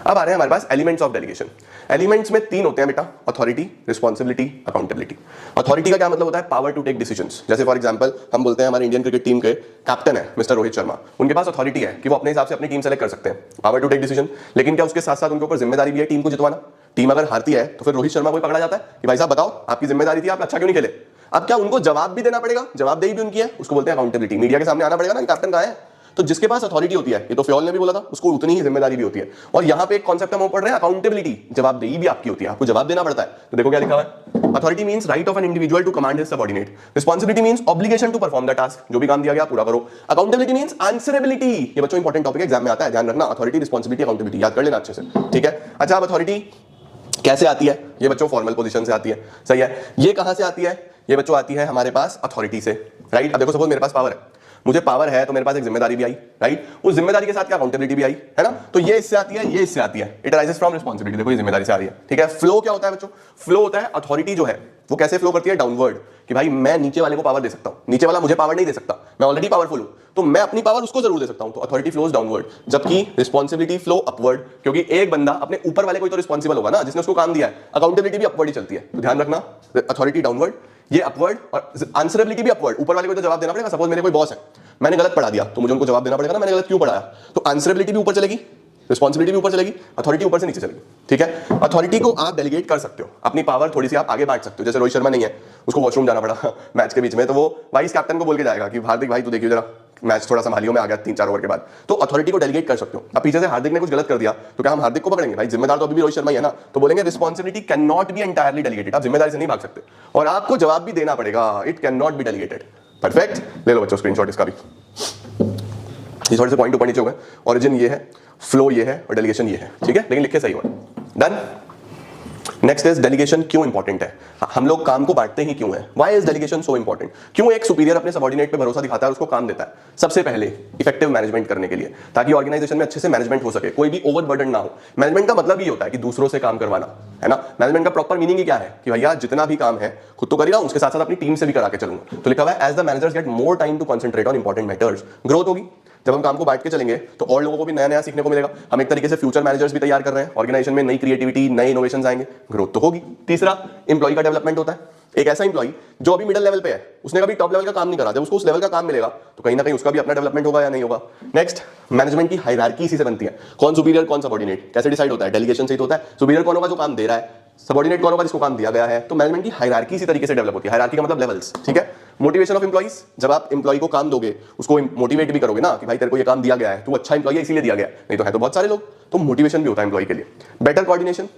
अब आ रहे हैं हमारे पास एलिमेंट्स ऑफ डेलीगेशन। एलिमेंट्स में 3 होते हैं बेटा, अथॉरिटी, रिस्पांसिबिलिटी, अकाउंटेबिलिटी। अथॉरिटी का क्या मतलब होता है? Power to take decisions. जैसे फॉर एग्जांपल हम बोलते हैं हमारे इंडियन क्रिकेट टीम के कैप्टन है मिस्टर रोहित शर्मा, उनके पास अथॉरिटी है कि वो अपने हिसाब से अपनी टीम सेलेक्ट कर सकते हैं, पावर टू टेक डिसीजन। लेकिन क्या उसके साथ साथ उनके ऊपर जिम्मेदारी भी है टीम को जितवाना। टीम अगर हारती है तो फिर रोहित शर्मा को पकड़ा जाता है कि भाई साहब बताओ आपकी जिम्मेदारी थी, आप अच्छा क्यों नहीं खेले। अब क्या उनको जवाब भी देना पड़ेगा, जवाबदेही भी उनकी है, उसको बोलते हैं अकाउंटेबिलिटी। मीडिया के सामने आना पड़ेगा ना कैप्टन कहां है। तो जिसके पास अथॉरिटी होती है, ये तो फ्योल ने भी बोला था, उसको उतनी ही जिम्मेदारी भी होती है। और यहां पे एक कॉन्सेप्ट हम पढ़ रहे हैं अकाउंटेबिलिटी, जवाबदेही भी आपकी होती है, आपको जवाब देना पड़ता है। तो देखो क्या लिखा हुआ है, authority means right of an individual to command his subordinate, responsibility means obligation to perform the task, जो भी काम दिया गया पूरा करो। अकाउंटेबिलिटी मींस आंसरेबिलिटी, ये बच्चों इंपॉर्टेंट टॉपिक एग्जाम में आता है, ध्यान रखना, अथॉरिटी, रिस्पांसिबिलिटी, अकाउंटेबिलिटी याद कर लेना अच्छे से। ठीक है, अच्छा अब अथॉरिटी कैसे आती है? ये बच्चों फॉर्मल पोजीशन से आती है, सही है। ये कहां से आती है? ये बच्चों आती है हमारे पास अथॉरिटी से, राइट। अब देखो सपोज मेरे पास पावर है, मुझे पावर है तो मेरे पास एक जिम्मेदारी भी आई, राइट। उस जिम्मेदारी के साथ क्या अकाउंटेबिलिटी भी आई, है ना। तो ये इससे आती है, ये इससे आती है, इट अराइजेस फ्रॉम रिस्पांसिबिलिटी, देखो ये जिम्मेदारी से आ रही है। ठीक है, फ्लो क्या होता है बच्चों? फ्लो होता है अथॉरिटी जो है वो कैसे फ्लो करती है? डाउनवर्ड, कि भाई मैं नीचे वाले को पावर दे सकता हूं, नीचे वाला मुझे पावर नहीं दे सकता, मैं ऑलरेडी पावरफुल हूं, तो मैं अपनी पावर उसको जरूर दे सकता हूं। तो अथॉरिटी फ्लोज डाउनवर्ड, जबकि रिस्पांसिबिलिटी फ्लो अपवर्ड, क्योंकि एक बंदा अपने ऊपर वाले कोई तो रिस्पांसिबल होगा ना जिसने उसको काम दिया है। अकाउंटेबिलिटी भी अपवर्ड ही चलती है, तो ध्यान रखना, अथॉरिटी डाउनवर्ड, ये अपवर्ड, और आंसरेबिलिटी भी अपवर्ड, ऊपर वाले को तो जवाब देना पड़ेगा। सपोज मेरे कोई बॉस है, मैंने गलत पढ़ा दिया तो मुझे उनको जवाब देना पड़ेगा ना, मैंने गलत क्यों पढ़ाया। तो आंसरेबिलिटी भी ऊपर चलेगी, रिस्पांसिबिलिटी भी ऊपर चलेगी, अथॉरिटी ऊपर से नीचे चलेगी। ठीक है, अथॉरिटी को आप डेलीगेट कर सकते हो, अपनी पावर थोड़ी सी आप आगे बांट सकते हो। जैसे रोहित शर्मा नहीं है, उसको वॉशरूम जाना पड़ा मैच के बीच में, तो वो वाइस कैप्टन को बोल के जाएगा कि हार्दिक भाई तू देखियो जरा मैच थोड़ा संभालियो, मैं आ गया 3-4 ओवर के बाद। तो अथॉरिटी को डेलीगेट कर सकते हो। अब पीछे से हार्दिक ने कुछ गलत कर दिया तो क्या हम हार्दिक को पकड़ेंगे? भाई जिम्मेदार तो अभी भी रोहित शर्मा ही है ना, तो बोलेंगे responsibility can not be entirely delegated, आप जिम्मेदारी से नहीं भाग सकते और आपको जवाब भी देना पड़ेगा, it can not be delegated. Perfect, ले लो बच्चों स्क्रीनशॉट इसका भी, ये थोड़े से पॉइंट ऊपर नीचे हो गए। ओरिजिन ये है, फ्लो ये है और डेलीगेशन ये है, ठीक है, लेकिन लिखे सही हो। डन। नेक्स्ट इज डेलीगेशन क्यों इंपॉर्टेंट है, हम लोग काम को बांटते ही क्यों है, why is delegation so important, क्यों एक सुपीरियर अपने सबऑर्डिनेट पे भरोसा दिखाता है और उसको काम देता है, सबसे पहले इफेक्टिव मैनेजमेंट करने के लिए, ताकि ऑर्गेनाइजेशन में अच्छे से मैनेजमेंट हो सके, कोई भी ओवरबर्डन ना हो। मैनेजमेंट का मतलब ये होता है कि दूसरों से काम करवाना, है ना। मैनेजमेंट का प्रॉपर मीनिंग ही क्या है कि भैया जितना भी काम है खुद तो करिएगा, उसके साथ साथ अपनी टीम से भी करा के चलूंगा। तो लिखा हुआ है as the managers get more time to concentrate on important matters, growth होगी। जब हम काम को बांट के चलेंगे तो और लोगों को भी नया नया सीखने को मिलेगा, हम एक तरीके से फ्यूचर मैनेजर्स भी तैयार कर रहे हैं, ऑर्गेनाइजेशन में नई क्रिएटिविटी नए इनोवेशंस आएंगे, ग्रोथ तो होगी। तीसरा, एम्प्लॉय का डेवलपमेंट होता है। एक ऐसा एम्प्लॉय जो अभी मिडिल लेवल पे है, उसने कभी टॉप लेवल का काम नहीं करा, जब उसको उस लेवल का काम मिलेगा तो कहीं ना कहीं उसका भी अपना डेवलपमेंट होगा या नहीं होगा। नेक्स्ट, मैनेजमेंट की हायरार्की इसी से बनती है, कौन सुपीरियर कौन सबऑर्डिनेट कैसे डिसाइड होता है, डेलीगेशन से ही तो होता है। सुपीरियर कौन होगा जो काम दे रहा है, सबऑर्डिनेट कौन होगा जिसको काम दिया गया है। तो मैनेजमेंट की हायरार्की इसी तरीके से डेवलप होती है, हायरार्की का मतलब लेवल्स, ठीक है। मोटिवेशन ऑफ एम्प्लॉइज, जब आप एम्प्लॉय को काम दोगे उसको मोटिवेट भी करोगे ना कि भाई तेरे को ये काम दिया गया है, तू अच्छा एम्प्लॉय है इसीलिए दिया गया है, नहीं तो है तो बहुत सारे लोग, तो मोटिवेशन भी होता है एम्प्लॉय के लिए। बेटर कोऑर्डिनेशन,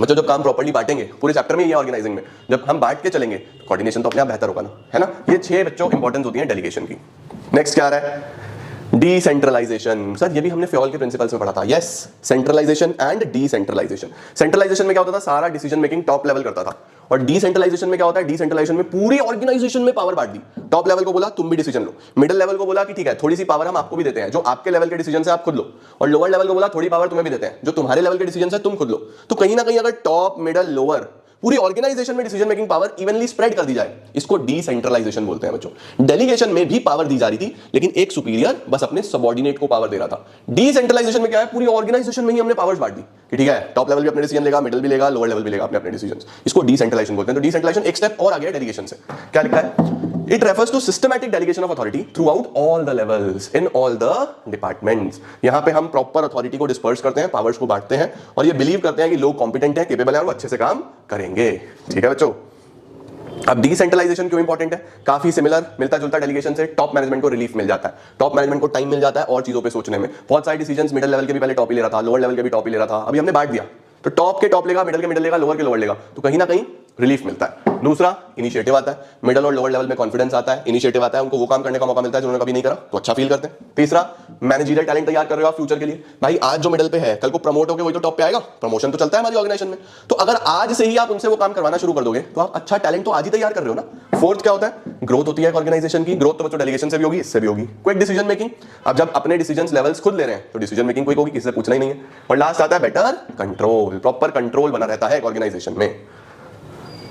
मतलब जब काम प्रॉपर्ली बांटेंगे, पूरे चैप्टर में ये ऑर्गेनाइजिंग में जब हम बांट के चलेंगे तो कोऑर्डिनेशन तो अपने आप बेहतर होगा ना, है ना। ये 6 बच्चों इंपॉर्टेंस होती है डेलीगेशन की। नेक्स्ट क्या आ रहा है, डिसेंट्रलाइजेशन। सर ये भी हमने फ्योल के प्रिंसिपल्स में पढ़ा था। Yes, centralisation and decentralisation. Centralisation में क्या होता था, सारा डिसीजन मेकिंग टॉप लेवल करता था, और डिसेंट्रलाइजेशन में क्या होता है, डिसेंट्रलाइजेशन में पूरी ऑर्गेनाइजेशन में पावर बांट दी। टॉप लेवल को बोला तुम भी डिसीजन लो, मिडिल लेवल को बोला कि ठीक है थोड़ी सी पावर हम आपको भी देते हैं, जो आपके लेवल के डिसीजन से आप खुद लो, और लोअर लेवल को बोला थोड़ी पावर तुम्हें भी देते हैं, जो तुम्हारे लेवल के डिसीजन से तुम खुद लो। तो कहीं ना कहीं अगर टॉप मिडिल लोअर पूरी ऑर्गेनाइजेशन में decision making power evenly spread कर दी जाए, इसको डिसेंट्रलाइजेशन बोलते हैं बच्चों। डेलीगेशन में भी पावर दी जा रही थी, लेकिन एक सुपीरियर बस अपने सबऑर्डिनेट को पावर दे रहा था। डिसेंट्रलाइजेशन में क्या है, पूरी ऑर्गेनाइजेशन में ही हमने पावर्स बांट दी कि ठीक है टॉप लेवल भी अपने डिसीजन लेगा, मिडिल भी लेगा, लोअर लेवल भी लेगा अपने अपने डिसीजन। इसको डिसेंट्रलाइजेशन बोलते हैं। तो डिसेंट्रलाइजेशन एक स्टेप और आ गया डेलीगेशन से। क्या लिखा है, It refers to systematic delegation of authority throughout all the levels in all the departments। यहां पे हम प्रॉपर अथॉरिटी को डिस्पर्स करते हैं, पावर्स को बांटते हैं, और ये बिलीव करते हैं कि लोग कॉम्पिटेंट हैं, केपेबल हैं और वो अच्छे से काम करेंगे। ठीक है बच्चों। अब डिसेंट्रलाइजेशन क्यों इंपॉर्टेंट है, काफी सिमिलर मिलता जुलता डेलीगेशन से। टॉप मैनेजमेंट को रिलीफ मिल जाता है, टॉप मैनेजमेंट को टाइम मिल जाता है और चीजों पे सोचने में। बहुत सारे डिसीजंस मिडिल लेवल के भी पहले टॉप ही ले रहा था, लोअर लेवल के भी टॉप ही ले रहा था, अभी हमने बांट दिया तो टॉप के टॉप लेगा, मिडिल के मिडिल लेगा, लोअर के लोअर लेगा, तो कहीं ना कहीं रिलीफ मिलता है। दूसरा, इनिशिएटिव आता है, मिडिल और लोअर लेवल में कॉन्फिडेंस आता है, इनिशिएटिव आता है, उनको वो काम करने का मौका मिलता है जो उन्होंने कभी नहीं करा, तो अच्छा फील करते हैं। तीसरा, मैनेजरियल टैलेंट तैयार कर रहे हो आप फ्यूचर के लिए। भाई आज जो मिडिल पे है कल को प्रमोट होकर वही तो टॉप पे आएगा, प्रमोशन तो चलता है हमारी ऑर्गेनाइजेशन में, तो अगर आज से ही आप उनसे वो काम करवाना शुरू कर दोगे तो आप अच्छा टैलेंट तो आज ही तैयार कर रहे हो ना। फोर्थ क्या होता है, ग्रोथ होती है ऑर्गेनाइजेशन की। ग्रोथ तो बच्चों डेलीगेशन से भी होगी, इससे भी होगी। क्विक डिसीजन मेकिंग, अब जब अपने डिसीजन लेवल्स खुद ले रहे हैं तो डिसीजन मेकिंग क्विक होगी, किसी से पूछना ही नहीं है। और लास्ट आता है बेटर कंट्रोल, प्रॉपर कंट्रोल बना रहता है ऑर्गेनाइजेशन में।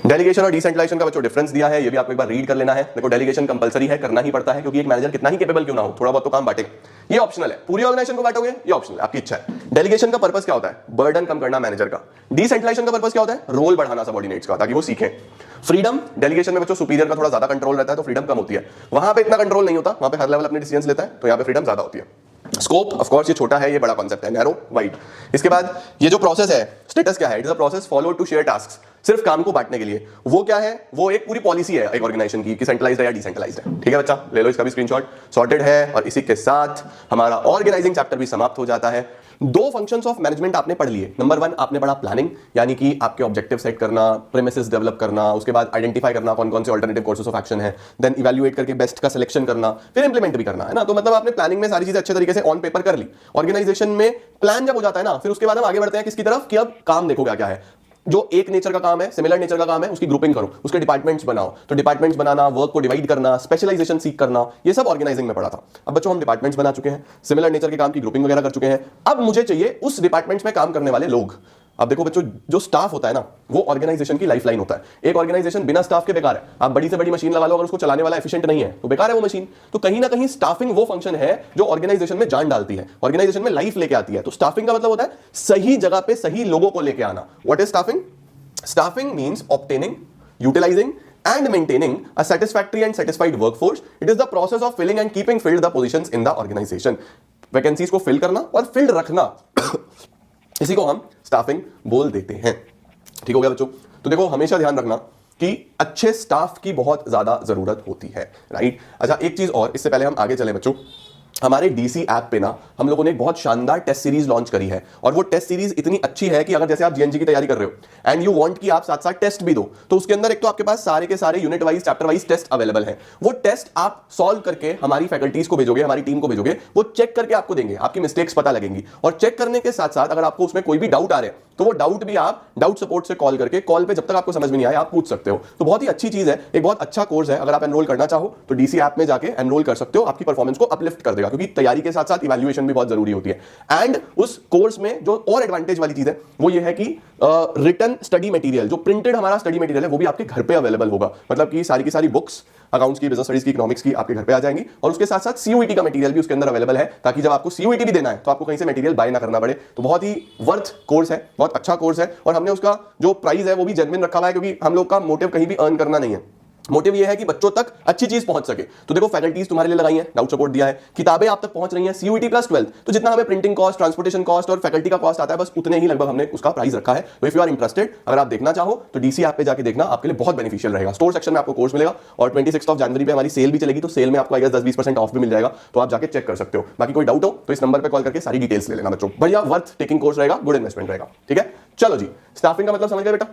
डेलीगेशन और डिसेंट्रलाइजेशन का बच्चों डिफरेंस दिया है, ये भी आपको एक बार रीड कर लेना है। देखो डेलीगेशन कंपलसरी है, करना ही पड़ता है, क्योंकि एक मैनेजर कितना ही कैपेबल क्यों ना हो थोड़ा बहुत तो काम बांटेगा। ये ऑप्शनल है, पूरी ऑर्गेनाइजेशन को बांटोगे ये ऑप्शनल है, आपकी इच्छा है। डेलीगेशन का पर्पस क्या होता है, बर्डन कम करना मैनेजर का। डिसेंट्रलाइजेशन का पर्पस क्या होता है, रोल बढ़ाना सबऑर्डिनेट्स का, ताकि वो सीखें। फ्रीडम, डेलीगेशन में बच्चों सुपीरियर का थोड़ा ज्यादा कंट्रोल रहता है तो फ्रीडम कम होती है, वहां पे इतना कंट्रोल नहीं होता, वहां पे हर लेवल अपने डिसीजंस लेता है, तो यहाँ पे फ्रीडम ज्यादा होती है। स्कोप ऑफ कोर्स ये छोटा है, ये बड़ा कॉन्सेप्ट है, नैरो वाइड। इसके बाद ये जो प्रोसेस है, स्टेटस क्या है, it is a process follow to share tasks, सिर्फ काम को बांटने के लिए। वो क्या है, वो एक पूरी पॉलिसी है एक ऑर्गेनाइजेशन की कि सेंट्रलाइज्ड है या डिसेंट्रलाइज्ड है। ठीक है बच्चा, ले लो इसका भी स्क्रीनशॉट, सॉर्टेड है। और इसी के साथ हमारा ऑर्गेनाइजिंग चैप्टर भी समाप्त हो जाता है। 2 फंक्शंस ऑफ मैनेजमेंट आपने पढ़ लिए। नंबर 1 आपने पढ़ा प्लानिंग, यानी कि आपके ऑब्जेक्टिव सेट करना, प्रेमिसेस डेवलप करना, उसके बाद आइडेंटिफाई करना कौन कौन से अल्टरनेटिव कोर्सेस ऑफ एक्शन है, देन इवैल्यूएट करके बेस्ट का सिलेक्शन करना, फिर इंप्लीमेंट भी करना, है ना। तो मतलब आपने प्लानिंग में सारी चीजें अच्छे तरीके से ऑन पेपर कर ली। ऑर्गेनाइजेशन में प्लान जब हो जाता है ना, फिर उसके बाद हम आगे बढ़ते हैं किसकी तरफ, कि अब काम देखो क्या क्या है। जो एक नेचर का काम है, सिमिलर नेचर का काम है, उसकी ग्रुपिंग करो, उसके डिपार्टमेंट्स बनाओ। तो डिपार्टमेंट्स बनाना, वर्क को डिवाइड करना, स्पेशलाइजेशन सीख करना, ये सब ऑर्गेनाइजिंग में पड़ा था। अब बच्चों हम डिपार्टमेंट्स बना चुके हैं, सिमिलर नेचर के काम की ग्रुपिंग वगैरह कर चुके हैं। अब मुझे चाहिए उस डिपार्टमेंट्स में काम करने वाले लोग। अब देखो बच्चों, जो स्टाफ होता है ना, वो ऑर्गेनाइजेशन की लाइफलाइन होता है। एक ऑर्गेनाइजेशन बिना स्टाफ के बेकार है। आप बड़ी से बड़ी मशीन लगा लो, अगर उसको चलाने वाला एफिशिएंट नहीं है तो बेकार है वो मशीन। तो कहीं ना कहीं स्टाफिंग वो फंक्शन है जो ऑर्गेनाइजेशन में जान डालती है, ऑर्गेनाइजेशन में लाइफ लेके आती है। तो स्टाफिंग का मतलब होता है सही जगह पे सही लोगों को लेके आना। What is staffing? Staffing means obtaining, utilizing and maintaining a satisfactory and satisfied workforce. It is the process of filling and keeping filled the positions in the organization. Vacancies को fill करना और filled रखना इसी को हम staffing बोल देते हैं। ठीक हो गया बच्चों? तो देखो हमेशा ध्यान रखना कि अच्छे स्टाफ की बहुत ज्यादा जरूरत होती है, राइट। अच्छा एक चीज और, इससे पहले हम आगे चले बच्चों, हमारे डीसी ऐप पे ना हम लोगों ने एक बहुत शानदार टेस्ट सीरीज लॉन्च करी है। और वो टेस्ट सीरीज इतनी अच्छी है कि अगर जैसे आप जीएनजी की तैयारी कर रहे हो एंड यू वांट कि आप साथ साथ टेस्ट भी दो, तो उसके अंदर एक तो आपके पास सारे के सारे unit wise chapter wise test available है। वो टेस्ट आप सॉल्व करके हमारी फैकल्टीज को भेजोगे, हमारी टीम को भेजोगे, वो चेक करके आपको देंगे, आपकी मिस्टेक्स पता लगेंगी। और चेक करने के साथ साथ अगर आपको उसमें कोई भी डाउट आ रहे हैं तो वो डाउट भी आप डाउट सपोर्ट से कॉल करके, कॉल पे जब तक आपको समझ में नहीं आए आप पूछ सकते हो। तो बहुत ही अच्छी चीज है, एक बहुत अच्छा कोर्स है। अगर आप एनरोल करना चाहो तो डीसी ऐप में जाके एनरोल कर सकते हो, आपकी परफॉर्मेंस को अपलिफ्ट कर देगा, क्योंकि तैयारी के साथ साथ इवैल्यूएशन भी बहुत जरूरी होती है। एंड उस कोर्स में जो और एडवांटेज वाली चीज है वो ये है कि रिटन स्टडी मटेरियल, जो प्रिंटेड हमारा स्टडी मटेरियल है वो भी आपके घर पे अवेलेबल होगा। मतलब कि सारी की सारी बुक्स अकाउंट्स की, बिजनेस स्टडीज की, इकोनॉमिक्स की आपके घर पे आ जाएंगी, और उसके साथ साथ सीयूईटी का मटेरियल भी उसके अंदर अवेलेबल है, ताकि जब आपको सीयूईटी भी देना है तो आपको कहीं से मटेरियल बाय ना करना पड़े। तो बहुत ही वर्थ कोर्स है, बहुत अच्छा कोर्स है, और हमने उसका जो प्राइस है वो भी जेन्युइन रखा हुआ है, क्योंकि हम लोग का मोटिव कहीं भी अर्न करना नहीं है। मोटिव ये है कि बच्चों तक अच्छी चीज पहुंच सके। तो देखो फैकल्टीज तुम्हारे लिए लगाई है, डाउट सपोर्ट दिया है, किताबें आप तक पहुंच रही हैं, सीयूईटी प्लस 12, तो जितना हमें प्रिंटिंग कॉस्ट, ट्रांसपोर्टेशन कॉस्ट और फैकल्टी का कॉस्ट आता है बस उतने ही लगभग हमने उसका प्राइस रखा है। तो इफ यू आर इंटरेस्टेड, अगर आप देखना चाहो तो डीसी ऐप पे जाके देखना, आपके लिए बहुत बेनिफिशियल रहेगा। स्टोर सेक्शन में आपको कोर्स मिलेगा, और 26 जनवरी पे हमारी सेल भी चलेगी, तो सेल में आपको 10-20% ऑफ भी मिल जाएगा, तो आप जाके चेक कर सकते हो। बाकी कोई डाउट हो तो इस नंबर पर कॉल करके सारी डिटेल्स ले लेना बच्चों। बढ़िया वर्थ टेकिंग कोर्स रहेगा, गुड इन्वेस्टमेंट रहेगा। ठीक है, चलो जी, स्टाफिंग का मतलब समझ गए बेटा,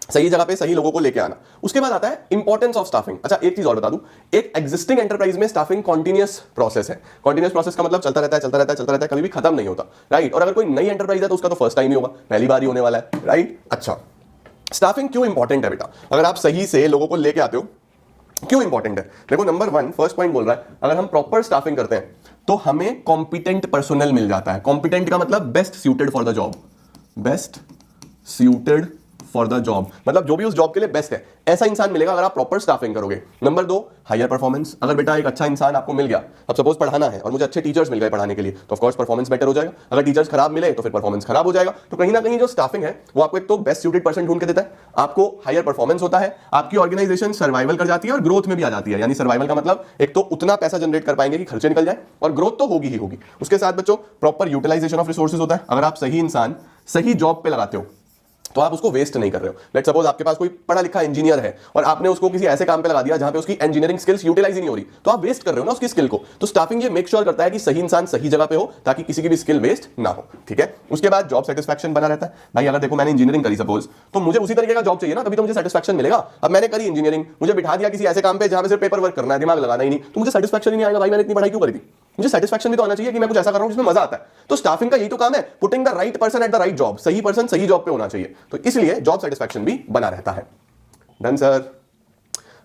सही जगह पे सही लोगों को लेके आना। उसके बाद आता है इंपॉर्टेंस ऑफ स्टाफिंग। अच्छा, एक चीज और बता दूं, एक एग्जिस्टिंग एंटरप्राइज में स्टाफिंग कॉन्टिन्यूअस प्रोसेस है। कॉन्टिन्यूअस प्रोसेस का मतलब चलता रहता है, चलता रहता है, चलता रहता है, कभी भी खत्म नहीं होता, राइट। और अगर कोई नई एंटरप्राइज है तो उसका तो फर्स्ट टाइम ही होगा, पहली बार ही होने वाला है, राइट। अच्छा, स्टाफिंग क्यों इंपॉर्टेंट है बेटा, अगर आप सही से लोगों को लेके आते हो, क्यों इंपॉर्टेंट है? देखो, नंबर 1 फर्स्ट पॉइंट बोल रहा है, अगर हम प्रॉपर स्टाफिंग करते हैं तो हमें कॉम्पिटेंट पर्सनल मिल जाता है। कॉम्पिटेंट का मतलब best suited for the job, best suited for the job, मतलब जो भी उस जॉब के लिए बेस्ट है, ऐसा इंसान मिलेगा अगर आप प्रॉपर स्टाफिंग करोगे। Number 2, higher performance. अगर बेटा एक अच्छा इंसान आपको मिल गया, अब सपोज पढ़ाना है और मुझे अच्छे टीचर्स मिल गए पढ़ाने के लिए, तो ऑफ कोर्स परफॉर्मेंस बेटर हो जाएगा। अगर टीचर्स खराब मिले तो फिर परफॉर्मेंस खराब हो जाएगा। तो कहीं ना कहीं जो स्टाफिंग है वो आपको एक तो बेस्ट सूटेड पर्सन ढूंढ के देता है, आपको हायर परफॉर्मेंस होता है, आपकी ऑर्गेनाइजेशन सर्वाइवल कर जाती है और ग्रोथ में भी आ जाती है। यानी सर्वाइवल का मतलब एक तो उतना पैसा जनरेट कर पाएंगे कि खर्चे निकल जाए, और ग्रोथ तो होगी ही होगी। उसके साथ बच्चों प्रॉपर यूटिलाइजेशन ऑफ रिसोर्सेज होता है। अगर आप सही इंसान सही जॉब पे लगाते हो तो आप उसको वेस्ट नहीं कर रहे हो। लेट्स सपोज आपके पास कोई पढ़ा लिखा इंजीनियर है और आपने उसको किसी ऐसे काम पे लगा दिया जहां पे उसकी इंजीनियरिंग स्किल्स यूटिलाइज ही नहीं हो रही, तो आप वेस्ट कर रहे हो ना उसकी स्किल को। तो स्टाफिंग ये मेक श्योर करता है कि सही इंसान सही जगह पे हो, ताकि किसी की भी स्किल वेस्ट ना हो। ठीक है, उसके बाद जॉब सेटिस्फैक्शन बना रहता है। भाई अगर देखो मैंने इंजीनियरिंग करी सपोज, तो मुझे उसी तरीके का जॉब चाहिए ना, तभी तो मुझे सेटिस्फैक्शन मिलेगा। अब मैंने करी इंजीनियरिंग, मुझे बिठा दिया किसी ऐसे काम पे जहां पे सिर्फ पेपर वर्क करना है, दिमाग लगाना ही नहीं, तो मुझे सेटिस्फैक्शन ही नहीं आएगा। भाई मैंने इतनी पढ़ाई क्यों करी थी? मुझे सेटिस्फैक्शन भी तो आना चाहिए कि मैं कुछ ऐसा कर रहा हूं जिसमें मजा आता है। तो स्टाफिंग का यही तो काम है, putting the right person at the right job. सही पर्सन सही जॉब पे होना चाहिए, तो इसलिए जॉब सेटिस्फैक्शन भी बना रहता है। Done sir.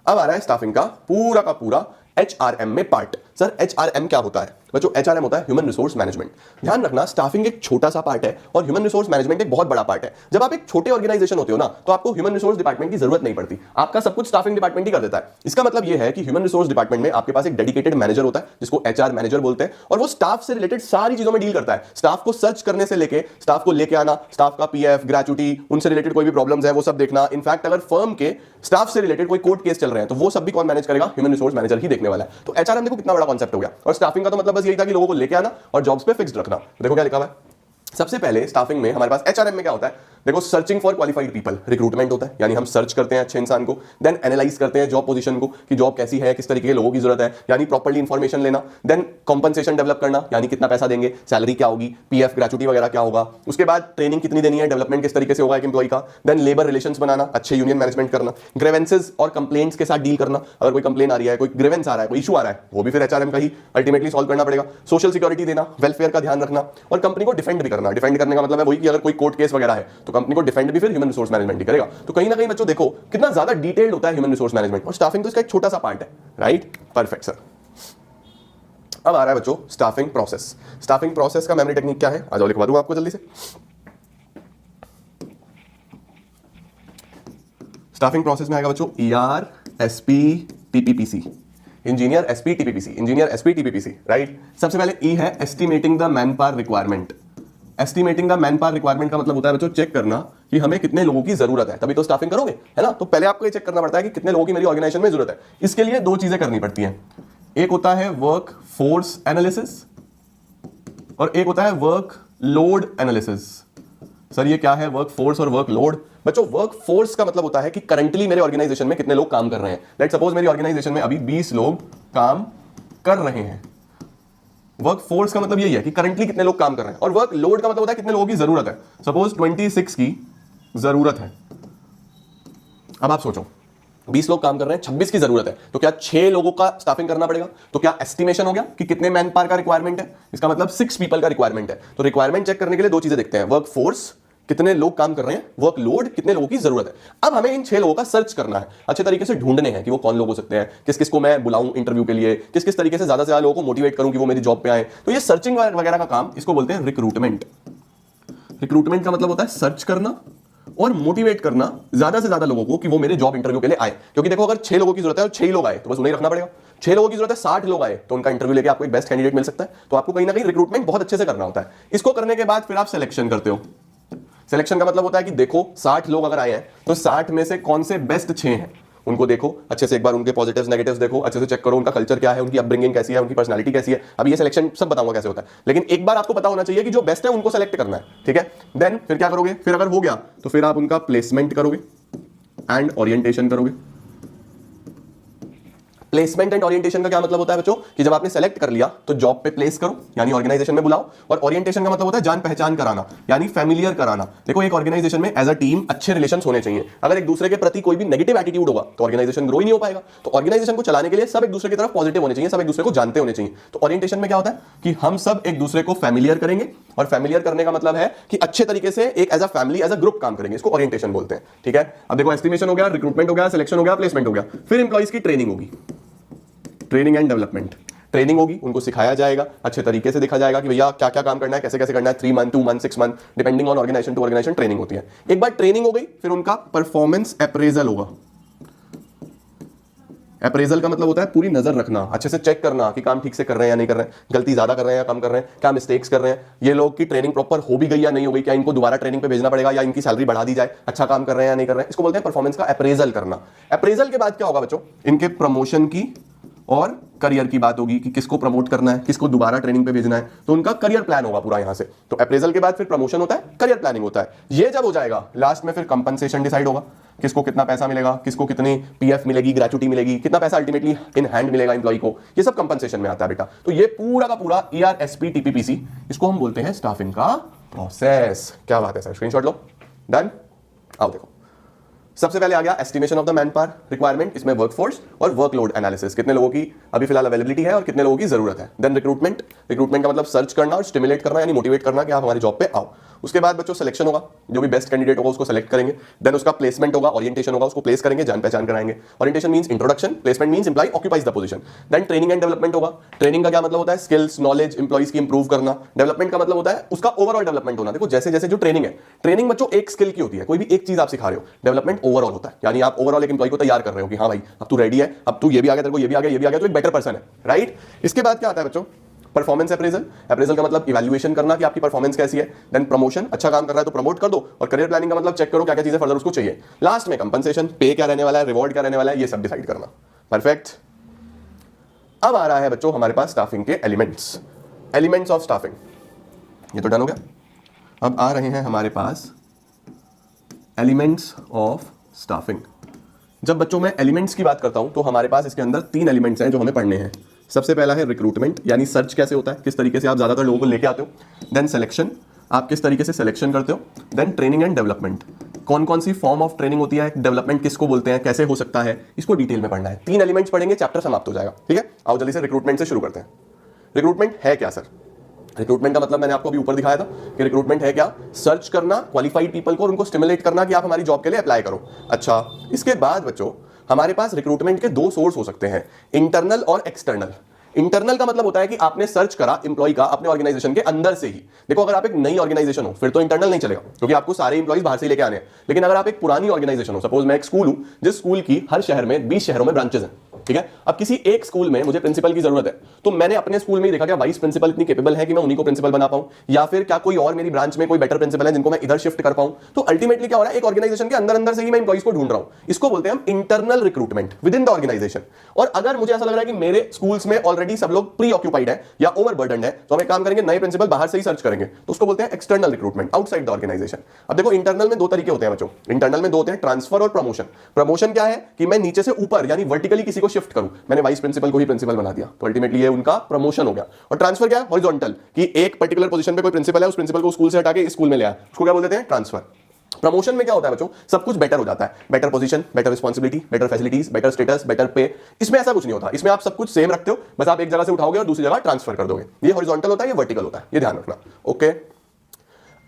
अब आ रहा है स्टाफिंग का पूरा एचआरएम में पार्ट। सर एचआरएम क्या होता है? बच्चों एचआरएम होता है ह्यूमन रिसोर्स मैनेजमेंट। ध्यान रखना, स्टाफिंग एक छोटा सा पार्ट है और ह्यूमन रिसोर्स मैनेजमेंट एक बहुत बड़ा पार्ट है। जब आप एक छोटे ऑर्गेनाइजेशन होते हो ना, तो आपको ह्यूमन रिसोर्स डिपार्टमेंट की जरूरत नहीं पड़ती, आपका सब कुछ स्टाफिंग डिपार्टमेंट ही कर देता है। इसका मतलब यह है कि ह्यूमन रिसोर्स डिपार्टमेंट में आपके पास एक डेडिकेटेड मैनेजर होता है जिसको एचआर मैनेजर बोलते हैं, और वो स्टाफ से रिलेटेड सारी चीजों में डील करता है। स्टाफ को सर्च करने से लेके स्टाफ को लेके आना, स्टाफ का पीएफ, ग्रेचुटी, उनसे रिलेटेड कोई भी प्रॉब्लम्स है वो सब देखना। इनफैक्ट अगर फर्म के स्टाफ से रिलेटेड कोई कोर्ट केस चल रहे हैं तो वो सब भी कौन मैनेज करेगा? ह्यूमन रिसोर्स मैनेजर ही देखने वाला है। तो एचआरएम देखो कितना बड़ा कॉन्सेप्ट हो गया। और स्टाफिंग का तो मतलब बस यही था कि लोगों को लेके आना और जॉब्स पे फिक्स्ड रखना। देखो क्या लिखा हुआ है। सबसे पहले स्टाफिंग में हमारे पास एचआरएम में क्या होता है? देखो, searching for qualified people, recruitment होता है, यानी हम सर्च करते हैं अच्छे इंसान को। देन एनालाइज करते हैं जॉब पोजीशन को कि जॉब कैसी है, किस तरीके के लोगों की जरूरत है, यानी प्रॉपर्ली इंफॉर्मेशन लेना। देन कॉम्पनसेशन डेवलप करना, यानी कितना पैसा देंगे, सैलरी क्या होगी, पीएफ, ग्रेचुटी वगैरह क्या होगा। उसके बाद ट्रेनिंग कितनी देनी है, डेवलपमेंट किस तरीके से होगा एक एम्प्लॉय का। देन लेबर रिलेशंस बनाना, अच्छे यूनियन मैनेजमेंट करना, ग्रीवेंसेस और कंप्लेंट्स के साथ डील करना। अगर कोई कंप्लेन आ रही है, कोई ग्रीवेंस आ रहा है, कोई इशू आ रहा है, वो भी फिर एचआरएम का ही अल्टीमेटली सॉल्व करना पड़ेगा। सोशल सिक्योरिटी देना, वेलफेयर का ध्यान रखना, और कंपनी को डिफेंड भी करना। डिफेंड करने का मतलब है वही कि अगर कोई कोर्ट केस वगैरह है तो कंपनी को डिफेंड भी फिर ह्यूमन रिसोर्स मैनेजमेंट ही करेगा। तो कहीं ना कहीं बच्चों देखो कितना ज्यादा डिटेल्ड होता है ह्यूमन रिसोर्स मैनेजमेंट, और स्टाफिंग तो इसका एक छोटा सा पार्ट है, राइट। Perfect sir. अब आ रहा है बच्चों स्टाफिंग प्रोसेस। स्टाफिंग प्रोसेस का मेमोरी टेक्निक क्या है, आ जाओ लिखवा दूं आपको जल्दी से। स्टाफिंग प्रोसेस में आएगा बच्चों ER SP TPPC, engineer SP TPPC, engineer SP TPPC, right. सबसे पहले ई है estimating the man power requirement. Estimating the man power requirement का मतलब होता है बच्चों चेक करना कि हमें कितने लोगों की जरूरत है, तभी तो स्टाफिंग करोगे, है ना। तो पहले आपको ये चेक करना पड़ता है कि कितने लोगों की मेरी ऑर्गेनाइजेशन में जरूरत है। इसके लिए दो चीजें करनी पड़ती हैं, एक होता है वर्क फोर्स एनालिसिस और एक होता है वर्क लोड एनालिसिस। सर ये क्या है वर्क फोर्स और वर्क लोड? बच्चों वर्क फोर्स का मतलब होता है कि करंटली मेरे ऑर्गेनाइजेशन में कितने लोग काम कर रहे हैं। लेट्स सपोज मेरी ऑर्गेनाइजेशन में अभी 20 लोग काम कर रहे हैं। वर्क फोर्स का मतलब यही है कि करंटली कितने लोग काम कर रहे हैं, और वर्क लोड का मतलब होता है कितने लोगों की जरूरत है। सपोज 26 की जरूरत है। अब आप सोचो 20 लोग काम कर रहे हैं, 26 की जरूरत है, तो क्या 6 लोगों का स्टाफिंग करना पड़ेगा? तो क्या एस्टिमेशन हो गया कि कितने मैन पावर का रिक्वायरमेंट है? इसका मतलब 6 पीपल का रिक्वायरमेंट है। तो रिक्वायरमेंट चेक करने के लिए दो चीजें देखते हैं, वर्क फोर्स कितने लोग काम कर रहे हैं, वर्कलोड कितने लोगों की जरूरत है। अब हमें इन 6 लोगों का सर्च करना है, अच्छे तरीके से ढूंढने हैं कि वो कौन लोग हो सकते हैं, किस किस को मैं बुलाऊं इंटरव्यू के लिए, किस किस तरीके से ज्यादा से ज्यादा लोगों को मोटिवेट करूं कि वो मेरी जॉब पे आए। तो ये सर्चिंग वगैरह का काम, इसको बोलते हैं रिक्रूटमेंट। रिक्रूटमेंट का मतलब होता है सर्च करना और मोटिवेट करना ज्यादा से ज्यादा लोगों को कि वो मेरे जॉब इंटरव्यू के लिए आए। क्योंकि देखो, अगर 6 लोगों की जरूरत है और 6 ही लोग आए तो बस उन्हें रखना पड़ेगा। 6 लोगों की जरूरत है, 60 लोग आए तो उनका इंटरव्यू लेके आपको एक बेस्ट कैंडिडेट मिल सकता है। तो आपको कहीं ना कहीं रिक्रूटमेंट बहुत अच्छे से करना होता है। इसको करने के बाद फिर आप सिलेक्शन करते हो। सिलेक्शन का मतलब होता है कि देखो 60 लोग अगर आए हैं तो 60 में से कौन से बेस्ट 6 हैं, उनको देखो अच्छे से, एक बार उनके पॉजिटिव्स नेगेटिव्स देखो, अच्छे से चेक करो उनका कल्चर क्या है, उनकी अपब्रिंगिंग कैसी है, उनकी पर्सनालिटी कैसी है। अब ये सिलेक्शन सब बताऊंगा कैसे होता है, लेकिन एक बार आपको पता होना चाहिए कि जो बेस्ट है उनको सेलेक्ट करना है, ठीक है। देन फिर क्या करोगे, फिर अगर हो गया तो फिर आप उनका प्लेसमेंट करोगे एंड ओरिएंटेशन करोगे। प्लेसमेंट एंड ओरिएंटेशन का क्या मतलब होता है बच्चों, कि जब आपने सेलेक्ट कर लिया तो जॉब पे प्लेस करो, यानी ऑर्गेनाइजेशन में बुलाओ। और ओरिएंटेशन का मतलब होता है जान पहचान कराना, यानी फैमिलियर कराना। देखो, एक ऑर्गेनाइजेशन में एज अ टीम अच्छे रिलेशंस होने चाहिए। अगर एक दूसरे के प्रति कोई भी नेगेटिव एटीट्यूड होगा तो ऑर्गेनाइजेशन ग्रो ही नहीं हो पाएगा। तो ऑर्गेनाइजेशन को चलाने के लिए सब एक दूसरे की तरफ पॉजिटिव होने चाहिए, सब एक दूसरे को जानते होने चाहिए। तो ओरिएंटेशन में क्या होता है कि हम सब एक दूसरे को फैमिलियर करेंगे, और फैमिलियर करने का मतलब है कि अच्छे तरीके से एक as a family, as a group काम करेंगे। इसको ओरिएंटेशन बोलते हैं, ठीक है। अब देखो, एस्टिमेशन हो गया, रिक्रूटमेंट हो गया, सिलेक्शन हो गया, प्लेसमेंट हो गया। फिर एम्प्लॉइज की ट्रेनिंग होगी, ट्रेनिंग एंड डेवलपमेंट। ट्रेनिंग होगी, उनको सिखाया जाएगा, अच्छे तरीके से दिखा जाएगा कि भैया क्या क्या काम करना है, कैसे कैसे करना है। 3 month, 2 month, 6 month, depending on organisation to organisation training होती है। एक बार ट्रेनिंग हो गई, फिर उनका परफॉर्मेंस अप्रेजल होगा। अप्रेजल का मतलब होता है पूरी नजर रखना, अच्छे से चेक करना कि काम ठीक से कर रहे हैं या नहीं कर रहे हैं, गलती ज्यादा कर रहे हैं या कम कर रहे हैं, क्या मिस्टेक्स कर रहे हैं, ये लोग की ट्रेनिंग प्रॉपर हो भी गई या नहीं हो गई, क्या इनको दोबारा ट्रेनिंग पे भेजना पड़ेगा या इनकी सैलरी बढ़ा दी जाए, अच्छा काम कर रहे हैं या नहीं कर रहे हैं। इसको बोलते हैं परफॉर्मेंस का अप्रेजल करना। अप्रेजल के बाद क्या होगा बच्चों, इनके प्रमोशन की और करियर की बात होगी कि किसको प्रमोट करना है, किसको दोबारा ट्रेनिंग पे भेजना है। तो उनका करियर प्लान होगा पूरा यहां से। तो अप्रेजल के बाद फिर प्रमोशन होता है, करियर प्लानिंग होता है। ये जब हो जाएगा, लास्ट में फिर कंपनसेशन डिसाइड होगा, किसको कितना पैसा मिलेगा, किसको कितनी पीएफ मिलेगी, ग्रेचुटी मिलेगी, कितना पैसा अल्टीमेटली इन हैंड मिलेगा एम्प्लॉय को। ये सब कंपनसेशन में आता है बेटा। तो ये पूरा का पूरा ERSP TPPC, इसको हम बोलते हैं स्टाफिंग का प्रोसेस। क्या बात है सर, स्क्रीनशॉट लो, डन। आओ देखो, सबसे पहले आ गया estimation of the man power requirement, इसमें वर्कफोर्स और वर्कलोड एनालिसिस, कितने लोगों की अभी फिलहाल अवेलेबिलिटी है और कितने लोगों की जरूरत है। देन रिक्रूटमेंट, रिक्रूटमेंट का मतलब सर्च करना और स्टिमुलेट करना, यानी मोटिवेट करना कि आप हमारी जॉब पे आओ। उसके बाद बच्चों सिलेक्शन होगा, जो भी बेस्ट कैंडिडेट होगा उसको सेलेक्ट करेंगे। देन उसका प्लेसमेंट होगा, ओरिएंटेशन होगा, उसको प्लेस करेंगे, जान पहचान कराएंगे। Orientation means introduction, placement means employee occupies the position. Then training and development होगा। ट्रेनिंग का क्या मतलब होता है, स्किल्स, नॉलेज, एम्प्लॉइज की इंप्रूव करना। डेवलपमेंट का मतलब होता है उसका ओवरऑल डेवलपमेंट होना। देखो, जैसे जैसे जो ट्रेनिंग है, ट्रेनिंग बच्चों एक स्किल की होती है, कोई भी एक चीज आप सिखा रहे हो। डेवलपमेंट ओवरऑल होता है, यानी आप ओवरऑल एक एम्प्लॉय को तैयार कर रहे हो कि हाँ भाई अब तू रेडी है, अब तू ये भी आ गया, तेरे को ये भी आ गया, ये भी आ गया, तो एक बेटर पर्सन है, राइट। इसके बाद क्या आता है बच्चों, परफॉर्मेंस अप्रेजल। अप्रेजल का मतलब इवैल्यूएशन करना कि आपकी परफॉर्मेंस कैसी है। देन प्रमोशन, अच्छा काम कर रहा है तो प्रमोट कर दो। और करियर प्लानिंग का मतलब चेक करो क्या क्या चीजें फर्दर उसको चाहिए। लास्ट में कंपनसेशन, पे क्या रहने वाला है, रिवॉर्ड क्या रहने वाला है, ये सब डिसाइड करना। परफेक्ट। अब आ रहा है बच्चों हमारे पास स्टाफिंग के एलिमेंट्स, एलिमेंट्स ऑफ स्टाफिंग। ये तो डन हो गया। अब आ रहे हैं हमारे पास एलिमेंट्स ऑफ स्टाफिंग। जब बच्चों मैं एलिमेंट्स की बात करता हूं तो हमारे पास इसके अंदर 3 एलिमेंट्स हैं जो हमें पढ़ने हैं। सबसे पहला है रिक्रूटमेंट, यानी सर्च कैसे होता है, किस तरीके से आप ज्यादातर लोगों को लेके आते हो। देन सिलेक्शन, आप किस तरीके से सिलेक्शन करते हो। देन ट्रेनिंग एंड डेवलपमेंट, कौन कौन सी फॉर्म ऑफ ट्रेनिंग होती है, डेवलपमेंट किसको बोलते हैं, कैसे हो सकता है, इसको डिटेल में पढ़ना है। 3 एलिमेंट्स पढ़ेंगे, चैप्टर समाप्त हो जाएगा, ठीक है। आओ जल्दी से रिक्रूटमेंट से शुरू करते हैं। रिक्रूटमेंट है क्या सर? रिक्रूटमेंट का मतलब मैंने आपको अभी ऊपर दिखाया था कि रिक्रूटमेंट है क्या, सर्च करना क्वालिफाइड पीपल को और उनको स्टिमुलेट करना कि आप हमारी जॉब के लिए अप्लाई करो। अच्छा, इसके बाद बच्चों हमारे पास रिक्रूटमेंट के 2 सोर्स हो सकते हैं, इंटरनल और एक्सटर्नल। इंटरनल का मतलब होता है कि आपने सर्च करा एम्प्लॉय का अपने ऑर्गेनाइजेशन के अंदर से ही। देखो, अगर आप एक नई ऑर्गेनाइजेशन हो फिर तो इंटरनल नहीं चलेगा, क्योंकि आपको सारे एम्प्लॉइज बाहर से ही लेके आने हैं। लेकिन अगर आप एक पुरानी ऑर्गेनाइजेशन हो, सपोज मैं एक स्कूल हूं जिस स्कूल की हर शहर में 20 शहरों में ब्रांचेस हैं, ठीक है। अब किसी एक स्कूल में मुझे प्रिंसिपल की जरूरत है, तो मैंने अपने स्कूल में ही देखा क्या वाइस प्रिंसिपल इतनी कैपेबल है कि मैं उन्हीं को प्रिंसिपल बना पाऊं, या फिर क्या कोई और मेरी ब्रांच में कोई बेटर प्रिंसिपल है जिनको मैं इधर शिफ्ट कर पाऊं। तो अल्टीमेटली क्या हो रहा है, एक ऑर्गेनाइजेशन के अंदर अंदर से ही मैं एम्प्लॉइज को ढूंढ रहा हूं। इसको बोलते हैं हम internal recruitment within the organisation. और अगर मुझे ऐसा लग रहा है कि मेरे स्कूल्स में ऑलरेडी सब लोग प्री ऑक्यूपाइड है या ओवरबर्डन्ड है, तो हम एक काम करेंगे, नए प्रिंसिपल बाहर से ही सर्च करेंगे, तो उसको बोलते हैं external recruitment, outside the organisation. अब देखो, इंटरनल में 2 तरीके होते हैं बच्चों। इंटरनल में 2 होते हैं, ट्रांसफर और प्रमोशन। प्रमोशन क्या है कि मैं नीचे से ऊपर यानी वर्टिकली किसी को शिफ्ट करूं, मैंने वाइस प्रिंसिपल को ही प्रिंसिपल बना दिया, तो अल्टीमेटली ये उनका प्रमोशन हो गया। और ट्रांसफर क्या है, हॉरिजॉन्टल, कि एक पर्टिकुलर पोजीशन पे कोई प्रिंसिपल है, उस प्रिंसिपल को स्कूल से हटा के इस स्कूल में ले आया, उसको क्या बोलते हैं, ट्रांसफर। प्रमोशन में क्या होता है बच्चों, सब कुछ बेटर हो जाता है, better position, better responsibility, better facilities, better status, better पे। इसमें ऐसा कुछ नहीं होता, इसमें आप सब कुछ सेम रखते हो, बस आप एक जगह से उठाओगे और दूसरी जगह ट्रांसफर कर दोगे। ये हॉरिजॉन्टल होता है, ये वर्टिकल होता है, ये ध्यान रखना, ओके।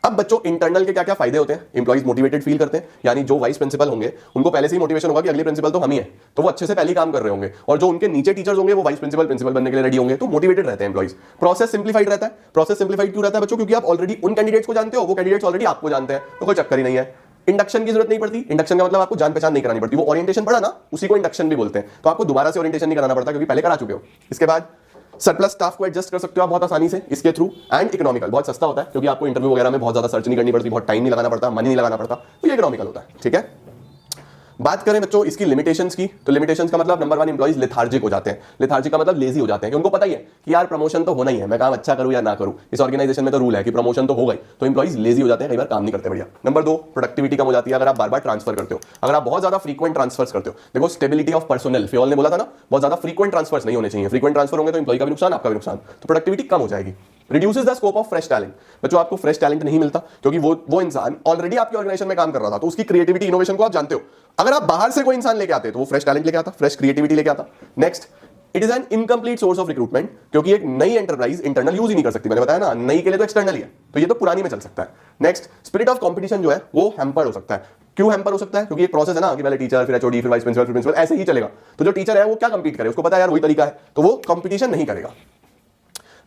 अब बच्चों इंटरनल के क्या क्या फायदे होते हैं, इंप्लॉइज मोटिवेटेड फील करते हैं, यानी जो वाइस प्रिंसिपल होंगे उनको पहले से ही मोटिवेशन होगा कि अगले प्रिंसिपल तो हम ही है, तो वो अच्छे से पहले ही काम कर रहे होंगे, और जो उनके नीचे टीचर्स होंगे वो वाइस प्रिंसिपल प्रिंसिपल बनने के लिए रेडी होंगे, तो मोटिवेटेड रहते हैं इंप्लॉइज। प्रोसेस सिंप्लीफाइड रहता है। प्रोसेस सिंप्लीफाइड क्यों रहता है बच्चों? क्योंकि आप ऑलरेडी उन कैंडिडेट्स को जानते हो, वो कैंडिडेट्स ऑलरेडी आपको जानते हैं, तो कोई चक्कर ही नहीं है। इंडक्शन की जरूरत नहीं पड़ती। इंडक्शन का मतलब आपको जान पहचान नहीं करानी पड़ती। वो ओरिएंटेशन पढ़ा ना, उसी को इंडक्शन भी बोलते हैं, तो आपको दोबारा से ओरिएंटेशन नहीं कराना पड़ता क्योंकि पहले करा चुके हो। इसके बाद सरप्लस स्टाफ को एडजस्ट कर सकते हो आप बहुत आसानी से इसके थ्रू। एंड इकोनॉमिकल, बहुत सस्ता होता है क्योंकि आपको इंटरव्यू वगैरह में बहुत ज्यादा सर्च नहीं करनी पड़ती, बहुत टाइम नहीं लगाना पड़ता, मनी नहीं लगाना पड़ता, तो ये इकोनॉमिकल होता है। ठीक है, बात करें बच्चों इसकी लिमिटेशंस की, तो लिमिटेशंस का मतलब नंबर 1 एम्प्लॉइज लेथार्जिक हो जाते हैं। लेथार्जिक का मतलब लेजी हो जाते हैं कि उनको पता ही है कि यार प्रमोशन तो होना ही है, मैं काम अच्छा करूं या ना करूं, इस ऑर्गेनाइजेशन में तो रूल है कि प्रमोशन तो होगा ही, तो एम्प्लॉइज लेजी हो जाते हैं, कई बार काम नहीं करते बढ़िया। नंबर 2 प्रोडक्टिविटी कम हो जाती है अगर आप बार बार ट्रांसफर करते हो, अगर आप बहुत ज्यादा फ्रीक्वेंट ट्रांसफर्स करते हो। देखो स्टेबिलिटी ऑफ पर्सनल, फ्योल ने बोला था ना, बहुत ज्यादा फ्रीक्वेंट ट्रांसफर्स नहीं होने चाहिए, फ्रीक्वेंट ट्रांसफर होंगे तो एम्प्लॉय का भी नुकसान, आपका भी नुकसान, तो प्रोडक्टिविटी कम हो जाएगी। Reduces the scope of fresh talent, बच्चों आपको फ्रेश टैलेंट नहीं मिलता क्योंकि वो इंसान ऑलरेडी आपके ऑर्गेनाइजेशन में काम कर रहा था, तो उसकी क्रिएटिविटी इनोवेशन को आप जानते हो। अगर आप बाहर से कोई इंसान लेके आते तो वो फ्रेश टैलेंट लेके आता, फ्रेश क्रिएटिविटी लेके आता। Next, it is an incomplete source of recruitment, क्योंकि एक नई एंटरप्राइज इंटरनल यूज ही नहीं कर सकती, मैंने बताया ना, नई के लिए तो एक्सटर्नल ही है, तो ये तो पुरानी में चल सकता है। नेक्स्ट, स्पिरिट ऑफ कंपटीशन जो है वो हैम्पर हो सकता है। क्यों हैम्पर हो सकता है? क्योंकि एक प्रोसेस है ना कि पहले टीचर, फिर एचओडी, फिर वाइस प्रिंसिपल, फिर प्रिंसिपल, ऐसे ही चलेगा, तो जो टीचर है वो क्या कंपीट करे, उसको पता है यार वही तरीका है, तो वो कंपटीशन नहीं करेगा।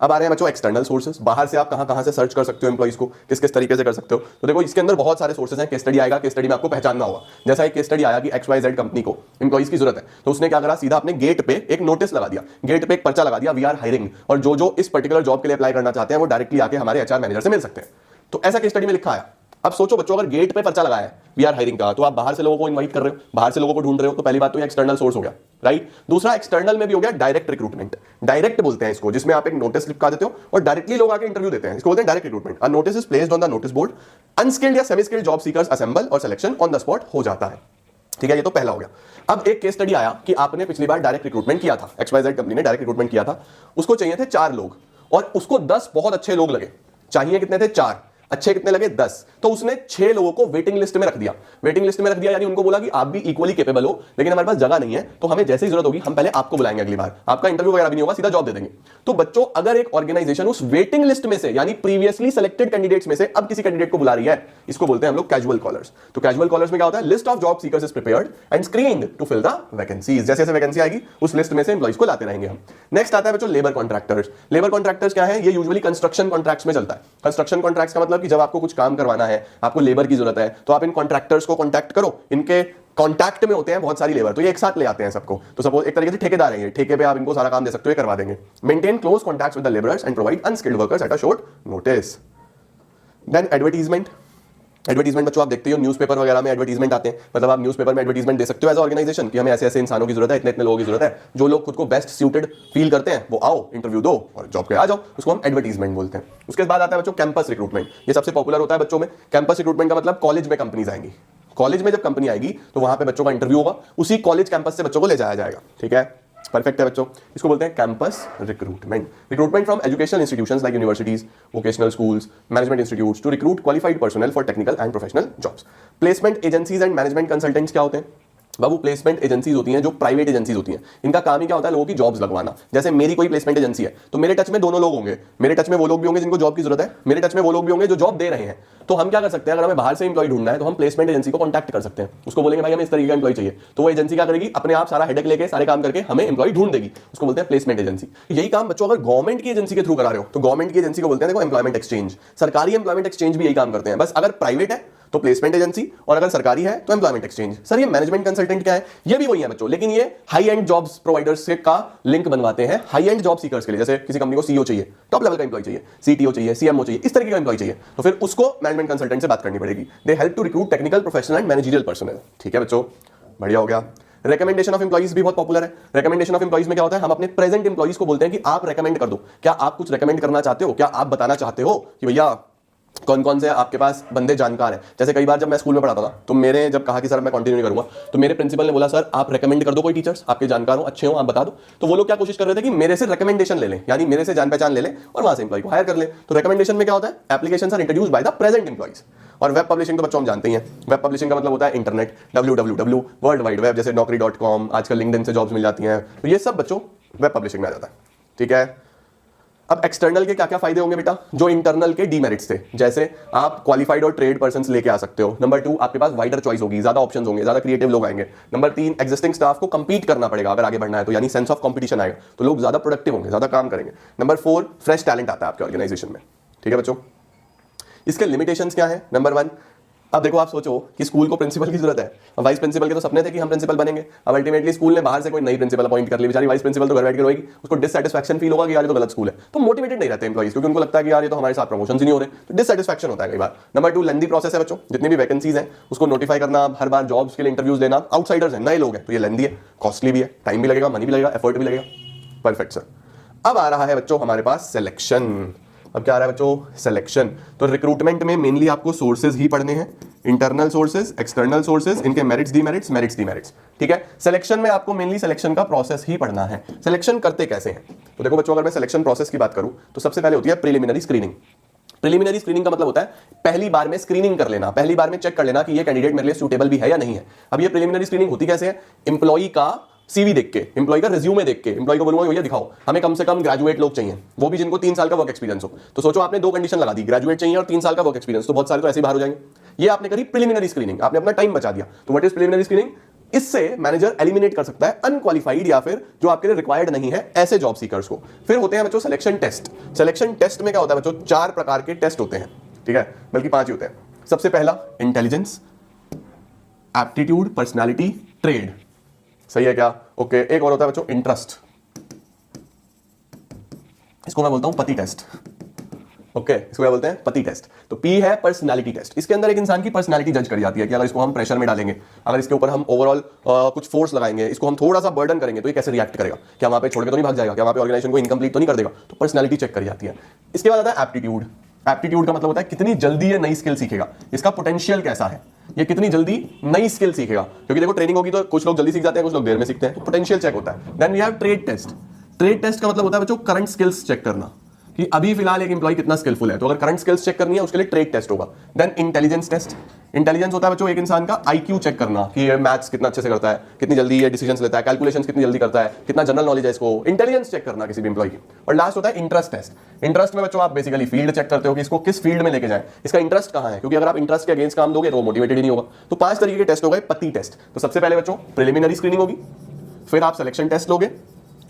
अब आ रहे हैं बच्चों एक्सटर्नल सोर्सेस, बाहर से आप कहां से सर्च कर सकते हो एम्प्लॉइज को, किस किस तरीके से कर सकते हो। तो देखो इसके अंदर बहुत सारे सोर्सेस हैं। केस स्टडी आएगा, केस स्टडी में आपको पहचानना होगा। जैसा एक केस स्टडी आया कि XYZ कंपनी को एम्प्लॉइज की जरूरत है, तो उसने क्या करा, सीधा अपने गेट पे एक नोटिस लगा दिया, गेट पे एक पर्चा लगा दिया, वी आर हायरिंग, और जो जो इस पर्टिकुलर जॉब के लिए अप्लाई करना चाहते हैं वो डायरेक्टली आके हमारे HR मैनेजर से मिल सकते हैं। तो ऐसा केस स्टडी में लिखा आया। अब सोचो बच्चों, अगर गेट पे पर्चा लगाया है वी आर हायरिंग का, तो आप बाहर से लोगों को इनवाइट कर रहे हो, बाहर से लोगों को ढूंढ रहे हो, तो पहली बात तो ये एक्सटर्नल सोर्स हो गया, राइट। दूसरा एक्सटर्नल में भी हो गया डायरेक्ट रिक्रूटमेंट। डायरेक्ट बोलते हैं इसको, जिसमें आप एक नोटिस लिखा देते हो और डायरेक्टली लोग आके इंटरव्यू देते हैं, इसको बोलते हैं direct recruitment. A notice is placed on the notice board, unskilled या semi skilled job seekers assemble और सिलेक्शन ऑन द स्पॉट हो जाता है। ठीक है, ये तो पहला हो गया। अब एक केस स्टडी आया कि आपने पिछली बार डायरेक्ट रिक्रूटमेंट किया था, XYZ कंपनी ने डायरेक्ट रिक्रूटमेंट किया था, उसको चाहिए थे 4 लोग और उसको 10 बहुत अच्छे लोग लगे। चाहिए कितने थे? 4, अच्छे कितने लगे? 10। तो उसने 6 लोगों को वेटिंग लिस्ट में रख दिया। वेटिंग लिस्ट में रख दिया यानी उनको बोला कि आप भी इक्वली कैपेबल हो, लेकिन हमारे पास जगह नहीं है, तो हमें जैसे ही जरूरत होगी हम पहले आपको बुलाएंगे, अगली बार आपका इंटरव्यू वगैरह भी नहीं होगा, सीधा जॉब दे देंगे। तो बच्चों अगर एक ऑर्गेनाइजेशन उस वेटिंग लिस्ट में से यानी प्रीवियसली सिलेक्टेड कैंडिडेट्स में से अब किसी कैंडिडेट को बुला रही है, इसको बोलते हैं हम लोग कैजुअल कॉलर्स। तो कैजुअल कॉलर्स में क्या होता है, list of job seekers is prepared and screened to fill the vacancies. जैसे जैसे वैकेंसी आएगी उस लिस्ट में से एम्प्लॉइज को लाते रहेंगे हम। नेक्स्ट आता है बच्चों लेबर कॉन्ट्रैक्टर्स। लेबर कॉन्ट्रैक्टर्स क्या है? ये यूजुअली कंस्ट्रक्शन कॉन्ट्रैक्ट्स में चलता है। कंस्ट्रक्शन कॉन्ट्रैक्ट्स का मतलब कि जब आपको कुछ काम करवाना है, आपको लेबर की जरूरत है, तो आप इन कॉन्ट्रैक्टर्स को कॉन्टैक्ट करो, इनके कॉन्टैक्ट में होते हैं बहुत सारी लेबर, तो ये एक साथ ले आते हैं सबको। तो सपोज एक तरीके से ठेकेदार है, ठेके पे आप इनको सारा काम दे सकते हो, ये करवा देंगे। Maintain close contacts with the labourers and provide unskilled workers at a short notice. Then advertisement. Advertisement बच्चों आप देखते हो न्यूज़पेपर वगैरह में एडवर्टीजमेंट आते हैं, मतलब आप न्यूज़पेपर में एडवर्टीजमेंट दे सकते हो एज ऑर्गेनाइजेशन कि हमें ऐसे ऐसे इंसानों की जरूरत है, इतने इतने लोगों की जरूरत है, जो लोग खुद को बेस्ट सूटेड फील करते हैं वो आओ इंटरव्यू दो और जॉब पे आ जाओ, उसको हम एडवर्टीजमेंट बोलते हैं। उसके बाद आता है बच्चों कैंपस रिक्रूटमेंट। ये सबसे पॉपुलर होता है बच्चों में। कैंपस रिक्रूटमेंट का मतलब कॉलेज में कंपनीज आएंगी, कॉलेज में जब कंपनी आएगी तो वहां पे बच्चों का इंटरव्यू होगा, उसी कॉलेज कैंपस से बच्चों को ले जाया जाएगा। ठीक है, परफेक्ट है बच्चों, इसको बोलते हैं campus recruitment. Recruitment from educational institutions like universities, vocational schools, management institutes to recruit qualified personnel for technical and professional jobs. Placement agencies and management consultants क्या होते हैं? बाबू प्लेसमेंट एजेंसीज होती हैं जो प्राइवेट एजेंसीज होती हैं, इनका काम ही क्या होता है? लोगों की जॉब्स लगवाना। जैसे मेरी कोई प्लेसमेंट एजेंसी है तो मेरे टच में दोनों लोग होंगे, मेरे टच में वो लोग भी होंगे जिनको जॉब की जरूरत है, मेरे टच में वो लोग भी होंगे जो जॉब दे रहे हैं। तो हम क्या कर सकते हैं, अगर हमें बाहर से एम्प्लॉय ढूंढना है तो हम प्लेसमेंट एजेंसी को कॉन्टैक्ट कर सकते हैं, उसको बोलेंगे भाई हमें इस तरीके का एम्प्लॉय चाहिए, तो वो एजेंसी क्या करेगी, अपने आप सारा हेडेक लेके सारे काम करके हमें एम्प्लॉय ढूंढ देगी, उसको बोलते हैं प्लेसमेंट एजेंसी। यही काम बच्चों अगर गवर्नमेंट की एजेंसी के थ्रू करा रहे हो तो गवर्नमेंट की एजेंसी को बोलते हैं देखो एम्प्लॉयमेंट एक्सचेंज। सरकारी एम्प्लॉयमेंट एक्सचेंज भी यही काम करते हैं, बस अगर प्राइवेट है तो प्लेसमेंट एजेंसी और अगर सरकारी है तो एम्प्लॉयमेंट एक्सचेंज। सर ये मैनेजमेंट कंसल्टेंट क्या है? ये भी वही है बच्चों, लेकिन ये हाई एंड जॉब्स प्रोवाइडर्स से का लिंक बनवाते हैं हाई एंड जॉब सीकर्स के लिए। जैसे किसी कंपनी को सीईओ चाहिए, टॉप लेवल का एम्प्लॉय चाहिए, सीटीओ चाहिए, सीएमओ चाहिए, इस तरीके का एम्प्लॉय चाहिए, तो फिर उसको मैनेजमेंट कंसल्टेंट से बात करनी पड़ेगी। They help to recruit technical, professional and managerial personnel. ठीक है बच्चों, बढ़िया हो गया। रेकमेंडेशन ऑफ एम्प्लॉइज भी बहुत पॉपुलर है। रेकमेंडेशन ऑफ एम्प्लॉइज में क्या होता है, हम अपने प्रेजेंट एम्प्लॉइज को बोलते हैं कि आप रेकमेंड कर दो। क्या आप कुछ रेकमेंड करना चाहते हो? क्या आप बताना चाहते हो कि भैया कौन कौन से आपके पास बंदे जानकार हैं? जैसे कई बार जब मैं स्कूल में पढ़ाता था तो मेरे जब कहा कि सर मैं कंटिन्यू नहीं करूंगा, तो मेरे प्रिंसिपल ने बोला सर आप रेकमेंड कर दो कोई टीचर्स आपके जानकार हो, अच्छे हो, आप बता दो। तो वो लोग क्या कोशिश कर रहे थे कि मेरे से रेकमेंडेशन ले लें, यानी मेरे से जान पहचान ले लें और वहां से एम्प्लॉय को हायर कर ले। तो रेकमेंडेशन में क्या होता है, applications are introduced by the present employees. और वेब पब्लिशिंग तो बच्चों हम जानते ही हैं, वेब पब्लिशिंग का मतलब होता है internet, www, world wide web, जैसे naukri.com, आजकल लिंक्डइन से जॉब्स मिल जाती हैं, तो ये सब बच्चों वेब पब्लिशिंग में आ जाता है। ठीक है, अब एक्सटर्नल के क्या क्या फायदे होंगे बेटा, जो इंटरनल के डीमेरिट्स थे, जैसे आप क्वालिफाइड और ट्रेड पर्सन्स लेके आ सकते हो। नंबर 2, आपके पास वाइडर चॉइस होगी, ज्यादा ऑप्शंस होंगे, ज्यादा क्रिएटिव लोग आएंगे। नंबर 3, एग्जिस्टिंग स्टाफ को कंपीट करना पड़ेगा अगर आगे बढ़ना है तो, यानी सेंस ऑफ कंपटीशन आएगा, तो लोग ज्यादा प्रोडक्टिव होंगे, ज्यादा काम करेंगे। नंबर 4, फ्रेश टैलेंट आता है आपके ऑर्गेनाइजेशन में। ठीक है बच्चों, इसके लिमिटेशंस क्या है? नंबर 1, अब देखो आप सोचो कि स्कूल को प्रिंसिपल की जरूरत है, अब वाइस प्रिंसिपल के तो सपने थे कि हम प्रिंसिपल बनेंगे, अब अल्टीमेटली स्कूल ने बाहर से कोई नई प्रिंसिपल अपॉइंट कर ली, बेचारी वाइस प्रिंसिपल तो घर बैठ के रोएगी, उसको डिससैटिस्फैक्शन फील होगा कि यार ये तो गलत स्कूल है, तो मोटिवेटेड नहीं रहते एम्प्लॉइज, क्योंकि उनको लगता है कि यार ये तो हमारे साथ प्रमोशन ही नहीं हो रहे, तो डिससैटिस्फैक्शन होता है कई बार। नंबर 2, लेंदी प्रोसेस है बच्चों, जितनी भी वैकेंसीज हैं उसको नोटिफाई करना, हर बार जॉब्स के लिए इंटरव्यूज लेना, आउटसाइडर्स हैं, नए लोग हैं, तो ये लेंदी है, कॉस्टली भी है, टाइम भी लगेगा, मनी भी लगेगा, एफर्ट भी लगेगा। Perfect sir. अब आ रहा है बच्चों हमारे पास सिलेक्शन। अब क्या आ रहा है बच्चों? सिलेक्शन। तो रिक्रूटमेंट में मेनली आपको सोर्सेज ही पढ़ने हैं, इंटरनल सोर्सेज, एक्सटर्नल सोर्सेज, इनके मेरिट्स, डीमेरिट्स, मेरिट्स, डीमेरिट्स। ठीक है, सिलेक्शन में आपको मेनली सिलेक्शन का प्रोसेस ही पढ़ना है। सिलेक्शन करते कैसे हैं? तो देखो बच्चों, अगर मैं सिलेक्शन प्रोसेस की बात करूं तो सबसे पहले होती है प्रिलिमिनरी स्क्रीनिंग। प्रिलिमिनरी स्क्रीनिंग का मतलब होता है पहली बार में स्क्रीनिंग कर लेना, पहली बार में चेक कर लेना कि ये कैंडिडेट मेरे लिए सूटेबल भी है या नहीं है। अब ये प्रिलिमिनरी स्क्रीनिंग होती कैसे है? एम्प्लॉई का सीवी देख के, एम्प्लॉय का रिज्यूमे देख के, एम्प्लॉय को बोलूंगा भैया दिखाओ, हमें कम से कम ग्रेजुएट लोग चाहिए, वो भी जिनको 3 साल का वर्क एक्सपीरियंस हो। तो सोचो आपने 2 कंडीशन लगा दी, ग्रेजुएट चाहिए और 3 साल का वर्क एक्सपीरियंस, तो बहुत सारे तो ऐसे ही बाहर हो जाएंगे। ये आपने करी प्रिलिमिनरी स्क्रीनिंग, आपने अपना टाइम बचा दिया। तो व्हाट इज प्रिलिमिनरी स्क्रीनिंग? इससे मैनेजर एलिमिनेट कर सकता है अनक्वालिफाइड या फिर जो आपके लिए रिक्वायर्ड नहीं है ऐसे जॉब सीकर्स को। फिर होते हैं बच्चों सिलेक्शन टेस्ट। सिलेक्शन टेस्ट में क्या होता है बच्चों? 4 प्रकार के टेस्ट होते हैं, ठीक है, बल्कि 5 ही होते हैं। सबसे पहला इंटेलिजेंस, एप्टीट्यूड, पर्सनैलिटी, ट्रेड। सही है क्या? ओके। एक और होता है बच्चों इंटरेस्ट, इसको मैं बोलता हूं पति टेस्ट। ओके, इसको क्या बोलते हैं? पति टेस्ट। तो पी है पर्सनालिटी टेस्ट। इसके अंदर एक इंसान की पर्सनालिटी जज करी जाती है कि अगर इसको हम प्रेशर में डालेंगे, अगर इसके ऊपर हम ओवरऑल कुछ फोर्स लगाएंगे, इसको हम थोड़ा सा बर्डन करेंगे तो ये कैसे रिएक्ट करेगा, क्या वहां पे छोड़ के तो नहीं भाग जाएगा, क्या वहां पे ऑर्गेनाइजेशन को इनकम्प्लीट तो नहीं कर देगा। तो पर्सनालिटी चेक करी जाती है। इसके बाद आता है एप्टीट्यूड। एप्टीट्यूड का मतलब होता है कितनी जल्दी ये नई स्किल सीखेगा, इसका पोटेंशियल कैसा है, ये कितनी जल्दी नई स्किल सीखेगा। क्योंकि देखो ट्रेनिंग होगी तो कुछ लोग जल्दी सीख जाते हैं, कुछ लोग देर में सीखते हैं, तो पोटेंशियल चेक होता है। Then we have trade test. Trade test का मतलब होता है बच्चों करंट स्किल्स चेक करना, कि अभी फिलहाल एक एम्प्लॉय कितना स्किलफुल है, तो अगर करंट स्किल्स चेक करनी है उसके लिए ट्रेड टेस्ट होगा। Then intelligence test. इंटेलिजेंस होता है बच्चों एक इंसान का आईक्यू चेक करना, कि ये मैथ्स कितना अच्छे से करता है, कितनी जल्दी ये डिसीजंस लेता है, कैलकुलेशंस कितनी जल्दी करता है, कितना जनरल नॉलेज है, इसको इंटेलिजेंस चेक करना किसी भी एम्प्लॉय की। और लास्ट होता है इंटरेस्ट टेस्ट। इंटरेस्ट में बच्चों आप बेसिकली फील्ड चेक करते हो कि इसको किस फील्ड में लेके जाए, इसका इंटरेस्ट कहां है, क्योंकि अगर आप इंटरेस्ट के अगेंस्ट काम दोगे तो वो मोटिवेटेड ही नहीं होगा। तो 5 तरीके के टेस्ट हो गए पति टेस्ट। तो सबसे पहले बच्चों प्रिलिमिनरी स्क्रीनिंग होगी, फिर आप सिलेक्शन टेस्ट लोगे।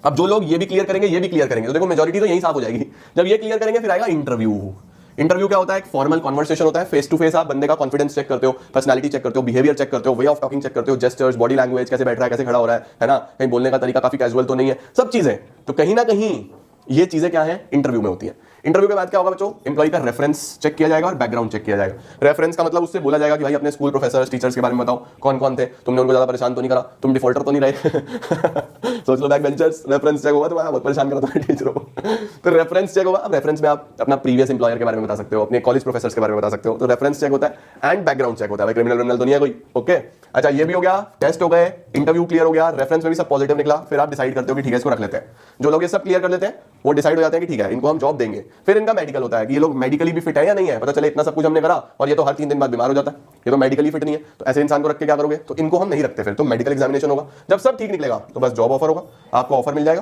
अब जो लोग ये भी क्लियर करेंगे, ये भी क्लियर करेंगे, तो देखो मेजॉरिटी तो यही साफ हो जाएगी। जब ये क्लियर करेंगे फिर आएगा इंटरव्यू। इंटरव्यू क्या होता है? एक फॉर्मल कन्वर्सेशन होता है, फेस टू फेस आप बंदे का कॉन्फिडेंस चेक करते हो, पर्सनालिटी चेक करते हो, बिहेवियर चेक करते हो, वे ऑफ टॉकिंग चेक करते हो, जेस्चर्स, बॉडी लैंग्वेज, कैसे बैठ रहा है, कैसे खड़ा हो रहा है ना, कहीं बोलने का तरीका काफी कैजुअल तो नहीं है, सब चीजें। तो कहीं ना कहीं ये चीजें क्या है? इंटरव्यू में होती है। इंटरव्यू के बाद क्या होगा बच्चों? एम्प्लॉय का रेफरेंस चेक किया जाएगा और बैकग्राउंड चेक किया जाएगा। रेफरेंस का मतलब उससे बोला जाएगा कि भाई अपने स्कूल प्रोफेसर्स, टीचर्स के बारे में बताओ, कौन कौन थे, तुमने उनको ज्यादा परेशान तो नहीं करा, तुम डिफॉल्टर तो नहीं रहे। सोच लो बैक बेंचर्स, रेफरेंस चेक होगा तुम्हारा, बहुत परेशान करा तुम्हारे टीचरों को। तो रेफरेंस चेक होगा। अब रेफरेंस में आप अपना प्रीवियस एम्प्लॉयर के बारे में बता सकते हो, अपने कॉलेज प्रोफेसर्स के बारे में बता सकते हो। तो रेफरेंस चेक होता है एंड बैकग्राउंड चेक होता है, क्रिमिनल तो नहीं है कोई। ओके, अच्छा ये भी हो गया, टेस्ट हो गए, इंटरव्यू क्लियर हो गया, रेफरेंस में भी सब पॉजिटिव निकला, फिर आप डिसाइड करते हो कि ठीक है इसको रख लेते हैं। जो लोग ये सब क्लियर कर लेते हैं वो डिसाइड हो जाते हैं कि ठीक है इनको हम जॉब देंगे। फिर इनका मेडिकल होता है कि ये लोग मेडिकली भी फिट है या नहीं है, पता चले इतना सब कुछ हमने करा और ये तो हर 3 दिन बाद बीमार हो जाता है, ये तो मेडिकली फिट नहीं है, तो ऐसे इंसान को रख के क्या करोगे? तो इनको हम नहीं रखते। फिर तो मेडिकल एग्जामिनेशन होगा, जब सब ठीक निकलेगा तो बस जॉब ऑफर होगा, आपको ऑफर मिल जाएगा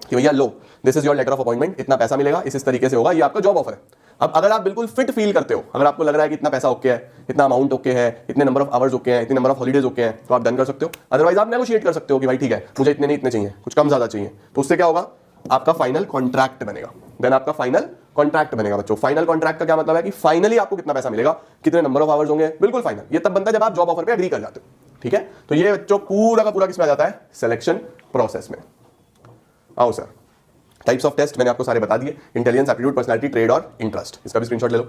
कि भैया लो this is your letter of appointment, इतना पैसा मिलेगा, इस तरीके से होगा, ये आपका जॉब ऑफर है। अब अगर आप बिल्कुल फिट फील करते हो, अगर आपको लग रहा है कि इतना पैसा ओके है, इतना अमाउंट ओके है, इतने नंबर ऑफ आवर्स ओके हैं, इतने नंबर ऑफ हॉलीडेज ओके हैं, तो आप डन कर सकते हो। अदरवाइज आप नेगोशिएट कर सकते हो कि भाई ठीक है मुझे इतने नहीं इतने चाहिए, कुछ कम ज्यादा चाहिए। तो उससे क्या होगा? आपका फाइनल कॉन्ट्रैक्ट बनेगा। देन आपका फाइनल कॉन्ट्रैक्ट बनेगा बच्चों। फाइनल कॉन्ट्रैक्ट का क्या मतलब है? कि फाइनली आपको कितना पैसा मिलेगा, कितने नंबर ऑफ आवर्स होंगे, बिल्कुल फाइनल। ये तब बनता है जब आप जॉब ऑफर पे एग्री कर जाते हो। ठीक है, तो ये बच्चों पूरा का पूरा किसमें आ जाता है? सिलेक्शन प्रोसेस में। आओ सर, टाइप्स ऑफ टेस्ट मैंने आपको सारे बता दिए, इंटेलिजेंस, एप्टीट्यूड, पर्सनालिटी, ट्रेड और इंटरेस्ट। इसका भी स्क्रीनशॉट ले लो।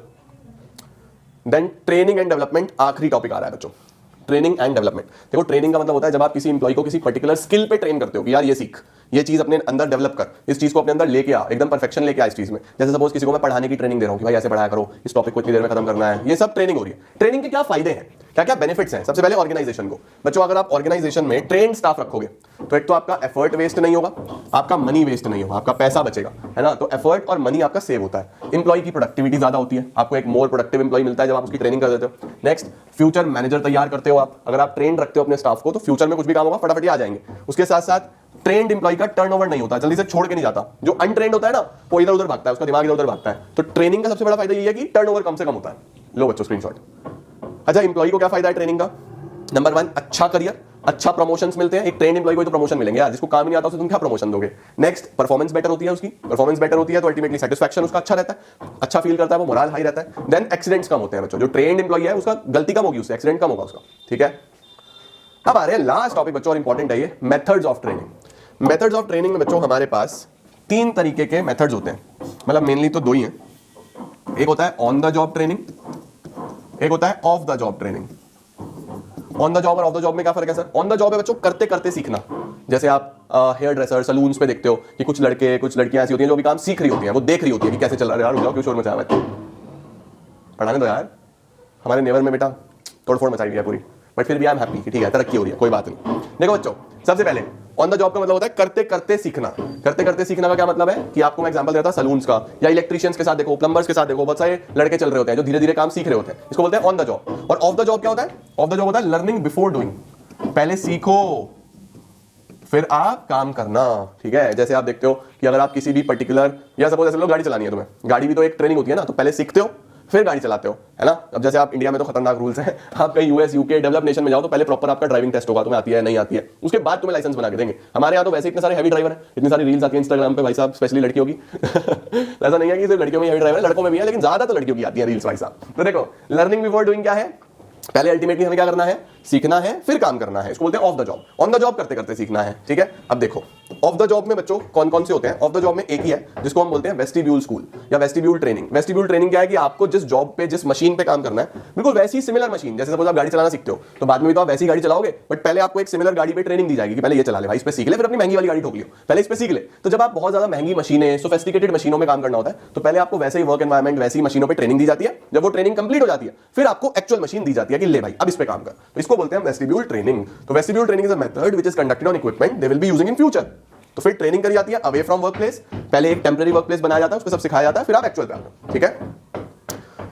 देन ट्रेनिंग एंड डेवलपमेंट, आखिरी टॉपिक आ रहा है बच्चों, ट्रेनिंग एंड डेवलपमेंट। देखो ट्रेनिंग का मतलब होता है जब आप किसी इंप्लॉय को किसी पर्टिकुलर स्किल पे ट्रेन करते हो कि यार ये सीख, ये चीज अपने अंदर डेवलप कर, इस चीज को अपने अंदर लेके आ, एकदम परफेक्शन लेके आ इस चीज में। जैसे सपोज किसी को मैं पढ़ाने की ट्रेनिंग दे रहा हूँ कि भाई ऐसे पढ़ाया करो, इस टॉपिक को इतनी देर में खत्म करना है, ये सब ट्रेनिंग हो रही है। ट्रेनिंग के क्या फायदे हैं, क्या क्या बेनिफिट्स हैं? सबसे पहले ऑर्गेनाइजेशन को बच्चों, अगर आप ऑर्गेनाइजेशन में ट्रेन स्टाफ रखोगे तो एक तो आपका एफर्ट वेस्ट नहीं होगा, आपका मनी वेस्ट नहीं होगा, आपका पैसा बचेगा, है ना। तो एफर्ट और मनी आपका सेव होता है। इंप्लॉय की प्रोडक्टिविटी ज्यादा होती है, आपको एक मोर प्रोडक्टिव इंप्लॉय मिलता है जब आप उसकी ट्रेनिंग कर देते हो। नेक्स्ट, फ्यूचर मैनेजर तैयार करते हो आप। अगर आप ट्रेन रखते हो अपने स्टाफ को तो फ्यूचर में कुछ भी काम होगा फटाफट आ जाएंगे। उसके साथ साथ ट्रेंड एम्प्लॉय का टर्नओवर नहीं होता, जल्दी से छोड़ के नहीं जाता। जो अनट्रेंड होता है ना वो इधर उधर भागता है, उसका दिमाग इधर उधर भागता है। तो ट्रेनिंग का सबसे बड़ा फायदा ये है कि टर्नओवर कम से कम होता है। लो बच्चों स्क्रीनशॉट। अच्छा, एम्प्लॉय को क्या फायदा है ट्रेनिंग का? नंबर 1, अच्छा करियर, अच्छा प्रमोशंस मिलते हैं। एक ट्रेंड एम्प्लॉय को तो प्रमोशन मिलेंगे यार, जिसको काम ही नहीं आता उसे तुम क्या प्रमोशन दोगे। नेक्स्ट, परफॉर्मेंस बेटर होती है उसकी, परफॉर्मेंस बेटर होती है तो अल्टीमेटली सेटिस्फैक्शन उसका अच्छा रहता है, अच्छा फील करता है, वो मोरल हाई रहता है। देन एक्सीडेंट्स कम होते हैं बच्चों। जो ट्रेंड एम्प्लॉय है उसका गलती कम होगी, उससे एक्सीडेंट कम होगा उसका। ठीक है, अब आ रहे हैं लास्ट टॉपिक बच्चों और इंपॉर्टेंट है ये, methods of training. Methods of training में बच्चों हमारे पास 3 तरीके के मेथड्स होते हैं, मतलब मेनली तो 2 ही हैं। एक होता है ऑन द जॉब ट्रेनिंग, एक होता है of the job training. On the job और ऑफ द जॉब में क्या फर्क है सर? ऑन द जॉब है बच्चों करते करते सीखना। जैसे आप हेयर ड्रेसर, सलून्स पे देखते हो कि कुछ लड़के कुछ लड़कियां ऐसी होती हैं जो भी काम सीख रही होती हैं, वो देख रही होती है कि कैसे चल रहा है। यार रुक जाओ, क्यों शोर मचाया है, पढ़ाने दो यार। हमारे नेबर में बेटा तोड़फोड़ मचाई गई है पूरी, बट फिर भी आई एम हैप्पी कि ठीक है तरक्की हो रही है, कोई बात नहीं। देखो बच्चों, सबसे पहले ऑन द जॉब का मतलब होता है करते करते सीखना। करते करते सीखना का क्या मतलब है कि आपको मैं एग्जांपल देता हूं सलून्स का, या इलेक्ट्रिशियंस के साथ देखो, प्लम्बर्स के साथ देखो, बहुत सारे लड़के चल रहे होते हैं जो धीरे धीरे काम सीख रहे होते हैं, इसको बोलते हैं ऑन द जॉब। और ऑफ द जॉब क्या होता है? ऑफ द जॉब होता है लर्निंग बिफोर डूइंग। पहले सीखो फिर आप काम करना। ठीक है, जैसे आप देखते हो कि अगर आप किसी भी पर्टिकुलर, या सपोज ऐसे लोग गाड़ी चलानी है तुम्हें, गाड़ी भी तो एक ट्रेनिंग होती है ना, तो पहले सीखते हो फिर गाड़ी चलाते हो, है ना। अब जैसे आप इंडिया में तो खतरनाक रूल्स हैं, आप कहीं यूएस यूके डेवलप नेशन में जाओ तो पहले प्रॉपर आपका ड्राइविंग टेस्ट होगा, तुम्हें आती है नहीं आती है, उसके बाद तुम्हें लाइसेंस बना के देंगे। हमारे यहाँ तो वैसे इतने सारे हैवी ड्राइवर हैं, इतनी सारी रील्स आती है इंस्टाग्राम पे भाई साहब, स्पेशली लड़कियों की ऐसा नहीं है कि सिर्फ लड़कियों में हैवी ड्राइवर है, लड़कों में भी है, लेकिन ज्यादा तो लड़कियों की आती है रील्स भाई साहब। तो देखो, लर्निंग बिफोर डूइंग क्या है? पहले अल्टीमेटली हमें क्या करना है? सीखना है फिर काम करना है, इसको बोलते हैं of the job. On the job करते करते सीखना है। ठीक है, अब देखो ऑफ द जॉब में बच्चों कौन कौन से होते हैं? ऑफ द जॉब में एक ही है जिसको हम बोलते हैं वेस्टिब्यूल स्कूल या वेस्टिब्यूल ट्रेनिंग। वेस्टिब्यूल ट्रेनिंग क्या है कि आपको जिस जॉब पे जिस मशीन पे काम करना है, बिल्कुल वैसी सिमिलर मशीन, जैसे सपोज आप गाड़ी चलाना सीखते हो तो बाद में भी तो आप वैसी गाड़ी चलाओगे, बट पहले आपको एक सिमिलर गाड़ी पे ट्रेनिंग दी जाएगी कि पहले ये चला ले भाई, इस पे सीख ले, फिर अपनी महंगी वाली गाड़ी ठोक लियो, पहले इस पे सीख ले। तो जब आप बहुत ज्यादा महंगी मशीनें, सोफिस्टिकेटेड मशीनों में काम करना होता है तो पहले आपको वैसे ही वर्क एनवायरमेंट, वैसी मशीनों पे ट्रेनिंग दी जाती है। जब वो ट्रेनिंग कंप्लीट हो जाती है फिर आपको एक्चुअल मशीन दी जाती है कि ले भाई अब इस पे काम कर, तो इसको बोलते हैं वेस्टिब्यूल ट्रेनिंग। तो vestibule training is a method which is conducted on equipment they will be using in future. तो फिर ट्रेनिंग करी जाती है अवे फ्रॉम वर्क प्लेस, पहले एक टेम्पररी वर्क प्लेस बनाया जाता है, उसको सब सिखाया जाता है, फिर आप एक्चुअल पे आते हो। ठीक है,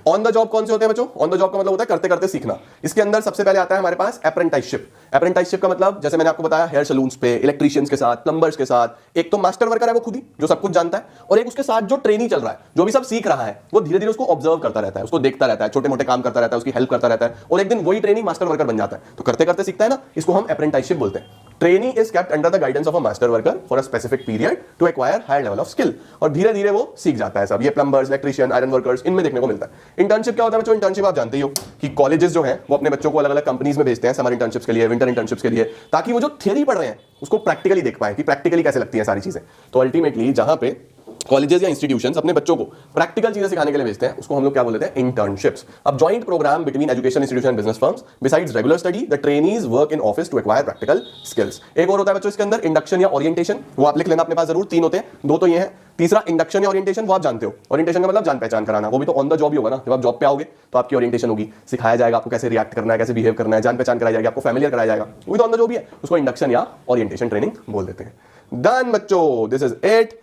ऑन द जॉब कौन से होते हैं बच्चों? ऑन द जॉब का मतलब होता है करते करते सीखना। इसके अंदर सबसे पहले आता है हमारे पास अप्रेंटिसशिप। अप्रेंटिसशिप का मतलब जैसे मैंने आपको बताया हेयर सलून्स पे, इलेक्ट्रिशियंस के साथ, प्लम्बर्स के साथ, एक तो मास्टर वर्कर है वो खुद ही जो सब कुछ जानता है, और एक उसके साथ जो ट्रेनी चल रहा है, जो भी सब सीख रहा है, वो धीरे धीरे उसको ऑब्जर्व करता रहता है, उसको देखता रहता है, छोटे मोटे काम करता रहता है, उसकी हेल्प करता रहता है, और एक दिन वही ट्रेनी मास्टर वर्कर बन जाता है। तो करते करते सीखता है ना, इसको हम अप्रेंटिसशिप बोलते हैं। Trainee is kept under the guidance of a master worker for a specific period to acquire higher level of skill, और धीरे धीरे वो सीख जाता है सब। ये प्लम्बर्स, इलेक्ट्रिशियन, आयरन वर्कर्स, इनमें देखने को मिलता है। इंटर्नशिप क्या होता है बच्चों? इंटर्नशिप आप जानते ही हो कि कॉलेजेस जो हैं वो अपने बच्चों को अलग अलग कंपनीज में भेजते हैं समर इंटर्नशिप्स के लिए, विंटर इंटर्नशिप्स के लिए, ताकि वो जो थ्योरी पढ़ रहे हैं उसको प्रैक्टिकली देख पाए कि प्रैक्टिकली कैसे लगती है सारी चीजें। तो अल्टीमेटली जहां पे कॉलेजेस या इंस्टीट्यूशंस अपने बच्चों को प्रैक्टिकल चीजें सिखाने के लिए भेजते हैं उसको हम लोग क्या बोलते हैं? इंटर्नशिप्स। अब joint programme between education institution and business firms besides regular study the trainees work in office to acquire practical skills. एक और होता है बच्चों इसके अंदर इंडक्शन या ओरिएंटेशन, वो आप लिख लेना अपने पास जरूर, 3 होते हैं, 2 तो ये हैं। तीसरा इंडक्शन या ओरिएंटेशन, वो आप जानते हो, ओरिएंटेशन का मतलब जान पहचान कराना, वो भी तो ऑन द जॉब ही होगा ना। जब आप जॉब पे आओगे तो आपकी ओरिएंटेशन होगी, सिखाया जाएगा आपको कैसे रिएक्ट करना है, कैसे बिहेव करना है, जान पहचान कराई जाएगी, आपको फैमिलियर कराया जाएगा, वो भी तो ऑन द जॉब ही है, उसको इंडक्शन या ओरिएंटेशन ट्रेनिंग बोल देते हैं। डन बच्चों, दिस इज इट।